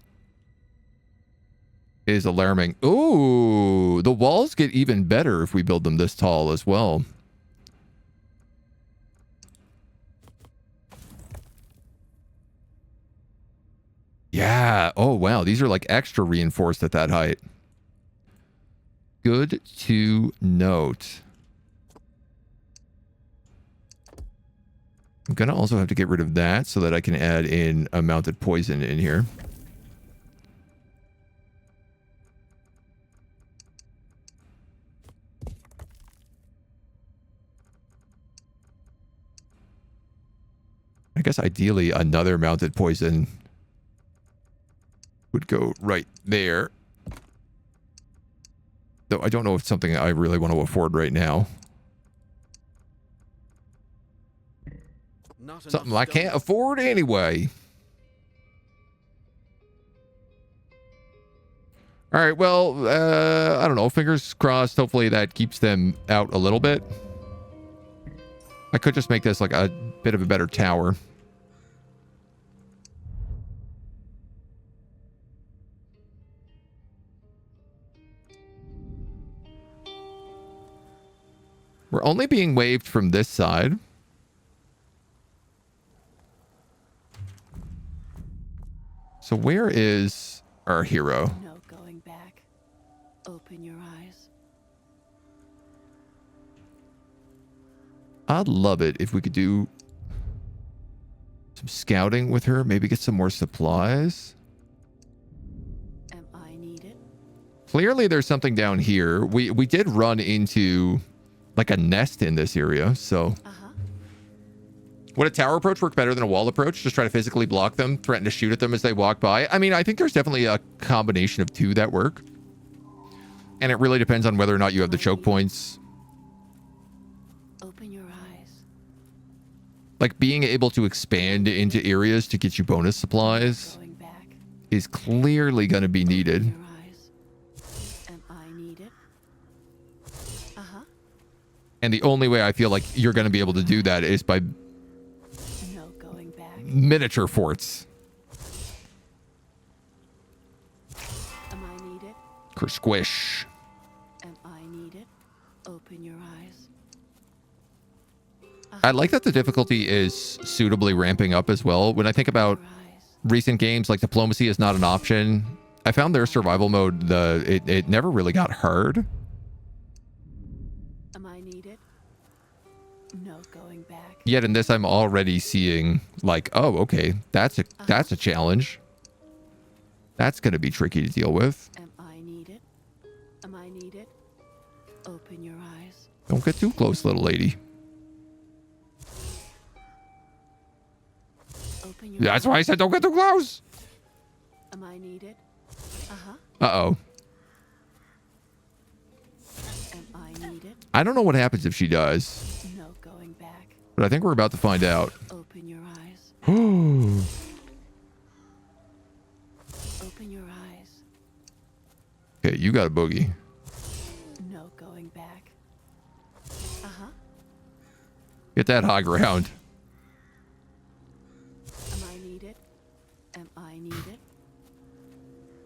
A: is alarming. Ooh, the walls get even better if we build them this tall as well. Yeah. Oh, wow. These are like extra reinforced at that height. Good to note. I'm going to also have to get rid of that so that I can add in a mounted poison in here. I guess ideally another mounted poison would go right there. though I don't know if it's something I really want to afford right now.
D: Not enough
A: Something I can't
D: stones.
A: afford anyway. All right, well, I don't know. Fingers crossed. Hopefully that keeps them out a little bit. I could just make this like a bit of a better tower. We're only being waved from this side. So where is our hero?
C: No going back. Open your eyes.
A: I'd love it if we could do some scouting with her. Maybe get some more supplies.
C: Am I needed?
A: Clearly there's something down here. We did run into like a nest in this area. So would a tower approach work better than a wall approach? Just try to physically block them, threaten to shoot at them as they walk by. I mean, I think there's definitely a combination of two that work. And it really depends on whether or not you have the choke points.
C: Open your eyes.
A: Like being able to expand into areas to get you bonus supplies
C: Going back.
A: is clearly going to be needed.
C: Your eyes. Am I needed?
A: And the only way I feel like you're going to be able to do that is by
C: No going back.
A: miniature forts.
C: Am I needed?
A: Squish.
C: Am I needed? Open your eyes.
A: I like that the difficulty is suitably ramping up as well. When I think about
C: Your eyes.
A: recent games, like diplomacy is not an option. I found their survival mode, it never really got hard.
C: Am I needed? No going back.
A: Yet in this, I'm already seeing like, oh, okay, that's a challenge. That's going to be tricky to deal with.
C: Am I needed? Am I needed? Open your eyes.
A: Don't get too close, little lady.
C: Open your
A: That's why I said don't get too close.
C: Am I needed?
A: Uh-oh.
C: Am I needed?
A: I don't know what happens if she does,
C: No going back.
A: but I think we're about to find out.
C: Open your eyes. Open your eyes.
A: Okay, you got a boogie.
C: No going back.
A: Get that high ground.
C: Am I needed? Am I needed?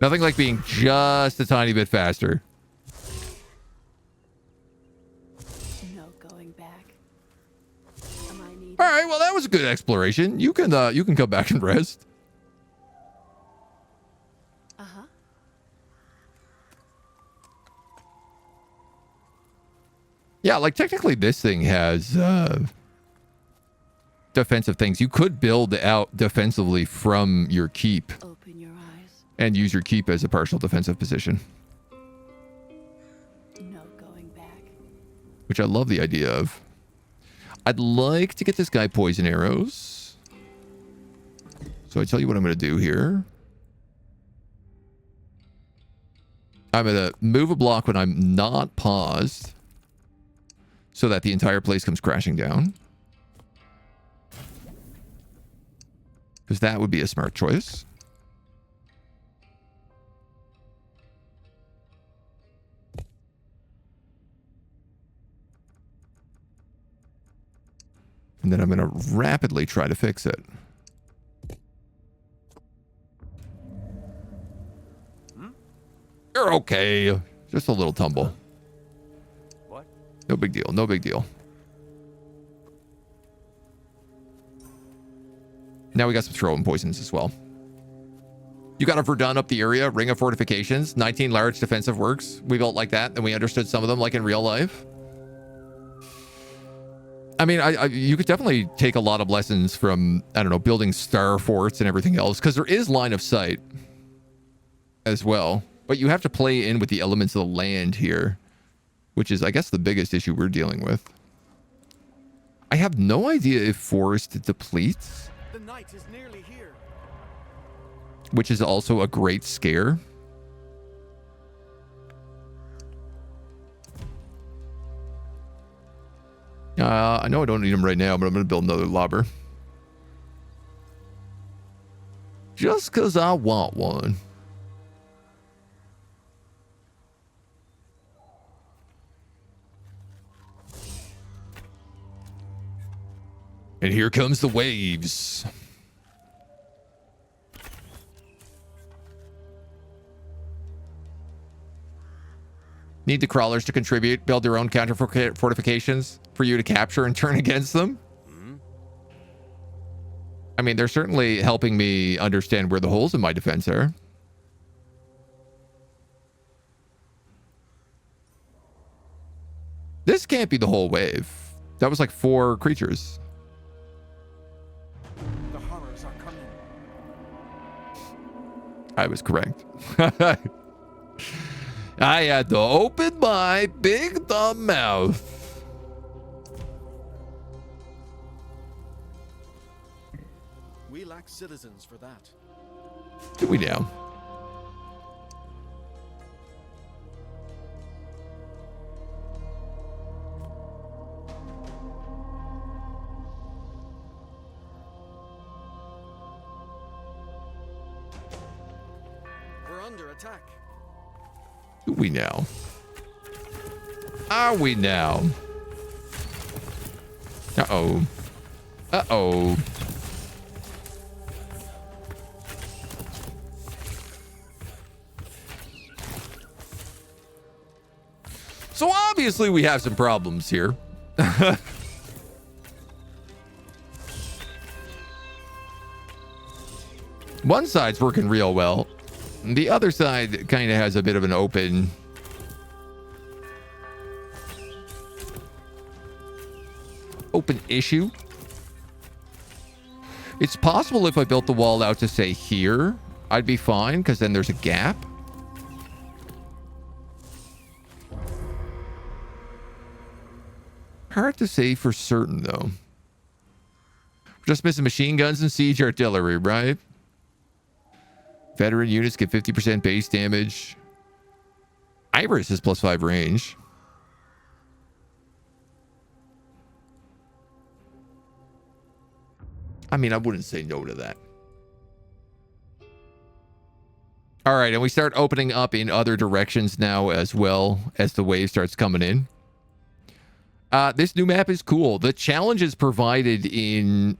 A: Nothing like being just a tiny bit faster.
C: No going back. Am I needed?
A: All right, well, that was a good exploration. You can come back and rest. Yeah, like technically this thing has defensive things. You could build out defensively from your keep
C: Open your eyes.
A: and use your keep as a partial defensive position,
C: No going back.
A: which I love the idea of. I'd like to get this guy poison arrows. So I tell you what I'm going to do here. I'm going to move a block when I'm not paused so that the entire place comes crashing down. Because that would be a smart choice. And then I'm going to rapidly try to fix it. You're okay. Just a little tumble.
B: What?
A: No big deal. No big deal. Now we got some throw-in poisons as well. You got a Verdun up the area, ring of fortifications, 19 large defensive works. We built like that, and we understood some of them like in real life. I mean, you could definitely take a lot of lessons from, I don't know, building star forts and everything else, because there is line of sight as well. But you have to play in with the elements of the land here, which is, I guess, the biggest issue we're dealing with. I have no idea if forest depletes,
D: The night is nearly here.
A: which is also a great scare. I know I don't need them right now, but I'm going to build another lobber. Just because I want one. And here comes the waves. Need the crawlers to contribute, build their own counter fortifications for you to capture and turn against them. I mean, they're certainly helping me understand where the holes in my defense are. This can't be the whole wave. That was like 4 creatures.
D: The horrors are coming.
A: I was correct. I had to open my big dumb mouth.
D: We lack citizens for that.
A: Do we now?
D: We're under attack.
A: Do we now? Are we now? Uh-oh. Uh-oh. So obviously we have some problems here. One side's working real well. The other side kind of has a bit of an open issue. It's possible if I built the wall out to say here, I'd be fine because then there's a gap. Hard to say for certain, though. Just missing machine guns and siege artillery, right? Veteran units get 50% base damage. Iris is +5 range. I mean, I wouldn't say no to that. All right, and we start opening up in other directions now as well as the wave starts coming in. This new map is cool. The challenge is provided in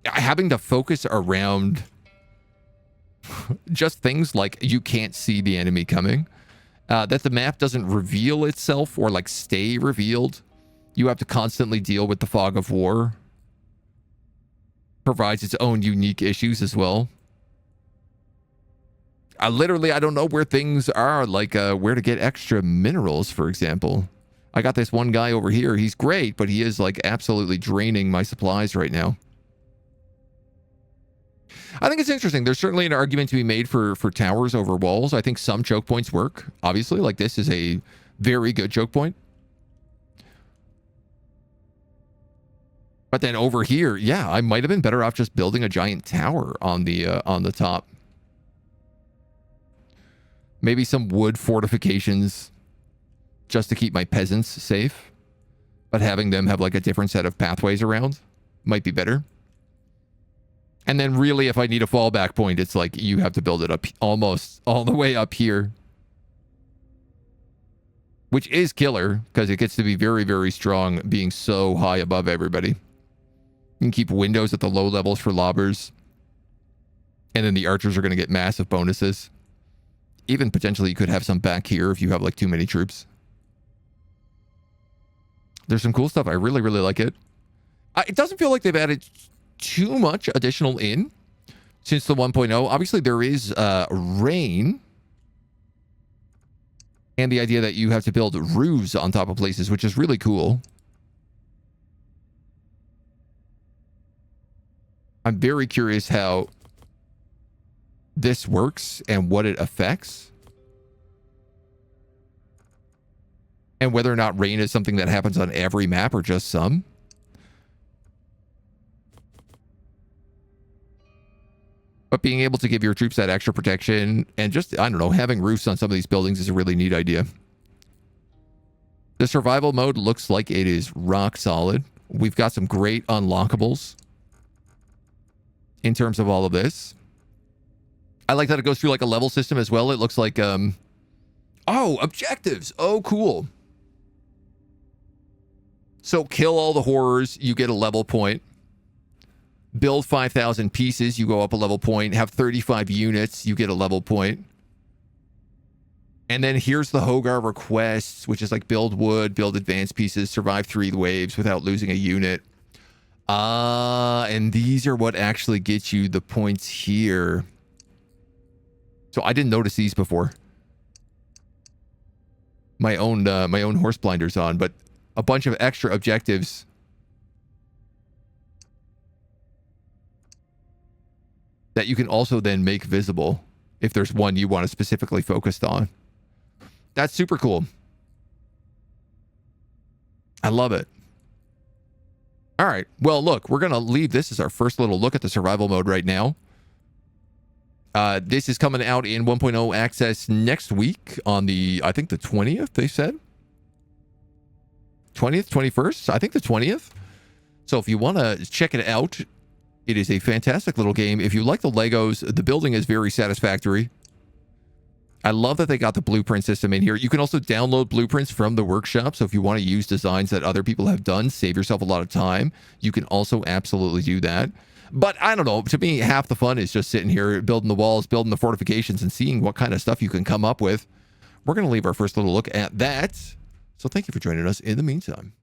A: having to focus around just things like you can't see the enemy coming. That the map doesn't reveal itself or like stay revealed. You have to constantly deal with the fog of war. Provides its own unique issues as well. I don't know where things are, like where to get extra minerals, for example. I got this one guy over here. He's great, but he is like absolutely draining my supplies right now. I think it's interesting. There's certainly an argument to be made for towers over walls. I think some choke points work. Obviously, like this is a very good choke point. But then over here, yeah, I might have been better off just building a giant tower on the top. Maybe some wood fortifications just to keep my peasants safe. But having them have like a different set of pathways around might be better. And then really, if I need a fallback point, it's like you have to build it up almost all the way up here. Which is killer, because it gets to be very, very strong being so high above everybody. You can keep windows at the low levels for lobbers. And then the archers are going to get massive bonuses. Even potentially you could have some back here if you have like too many troops. There's some cool stuff. I really, really like it. It doesn't feel like they've added too much additional in since the 1.0. Obviously, there is rain. And the idea that you have to build roofs on top of places, which is really cool. I'm very curious how this works and what it affects. And whether or not rain is something that happens on every map or just some. But being able to give your troops that extra protection and just, I don't know, having roofs on some of these buildings is a really neat idea. The survival mode looks like it is rock solid. We've got some great unlockables in terms of all of this. I like that it goes through like a level system as well. It looks like, oh, objectives. Oh, cool. So kill all the horrors, you get a level point. Build 5,000 pieces, you go up a level point. Have 35 units, you get a level point. And then here's the Hogar requests, which is like build wood, build advanced pieces, survive 3 waves without losing a unit. And these are what actually gets you the points here. So I didn't notice these before. My own horse blinders on, but a bunch of extra objectives. That you can also then make visible if there's one you want to specifically focus on. That's super cool. I love it. All right. Well, look, we're going to leave this as our first little look at the survival mode right now. This is coming out in 1.0 access next week on the, I think the 20th, they said. 20th, 21st? I think the 20th. So if you want to check it out, it is a fantastic little game. If you like the Legos, the building is very satisfactory. I love that they got the blueprint system in here. You can also download blueprints from the workshop. So if you want to use designs that other people have done, save yourself a lot of time, you can also absolutely do that. But I don't know. To me, half the fun is just sitting here, building the walls, building the fortifications, and seeing what kind of stuff you can come up with. We're going to leave our first little look at that. So thank you for joining us in the meantime.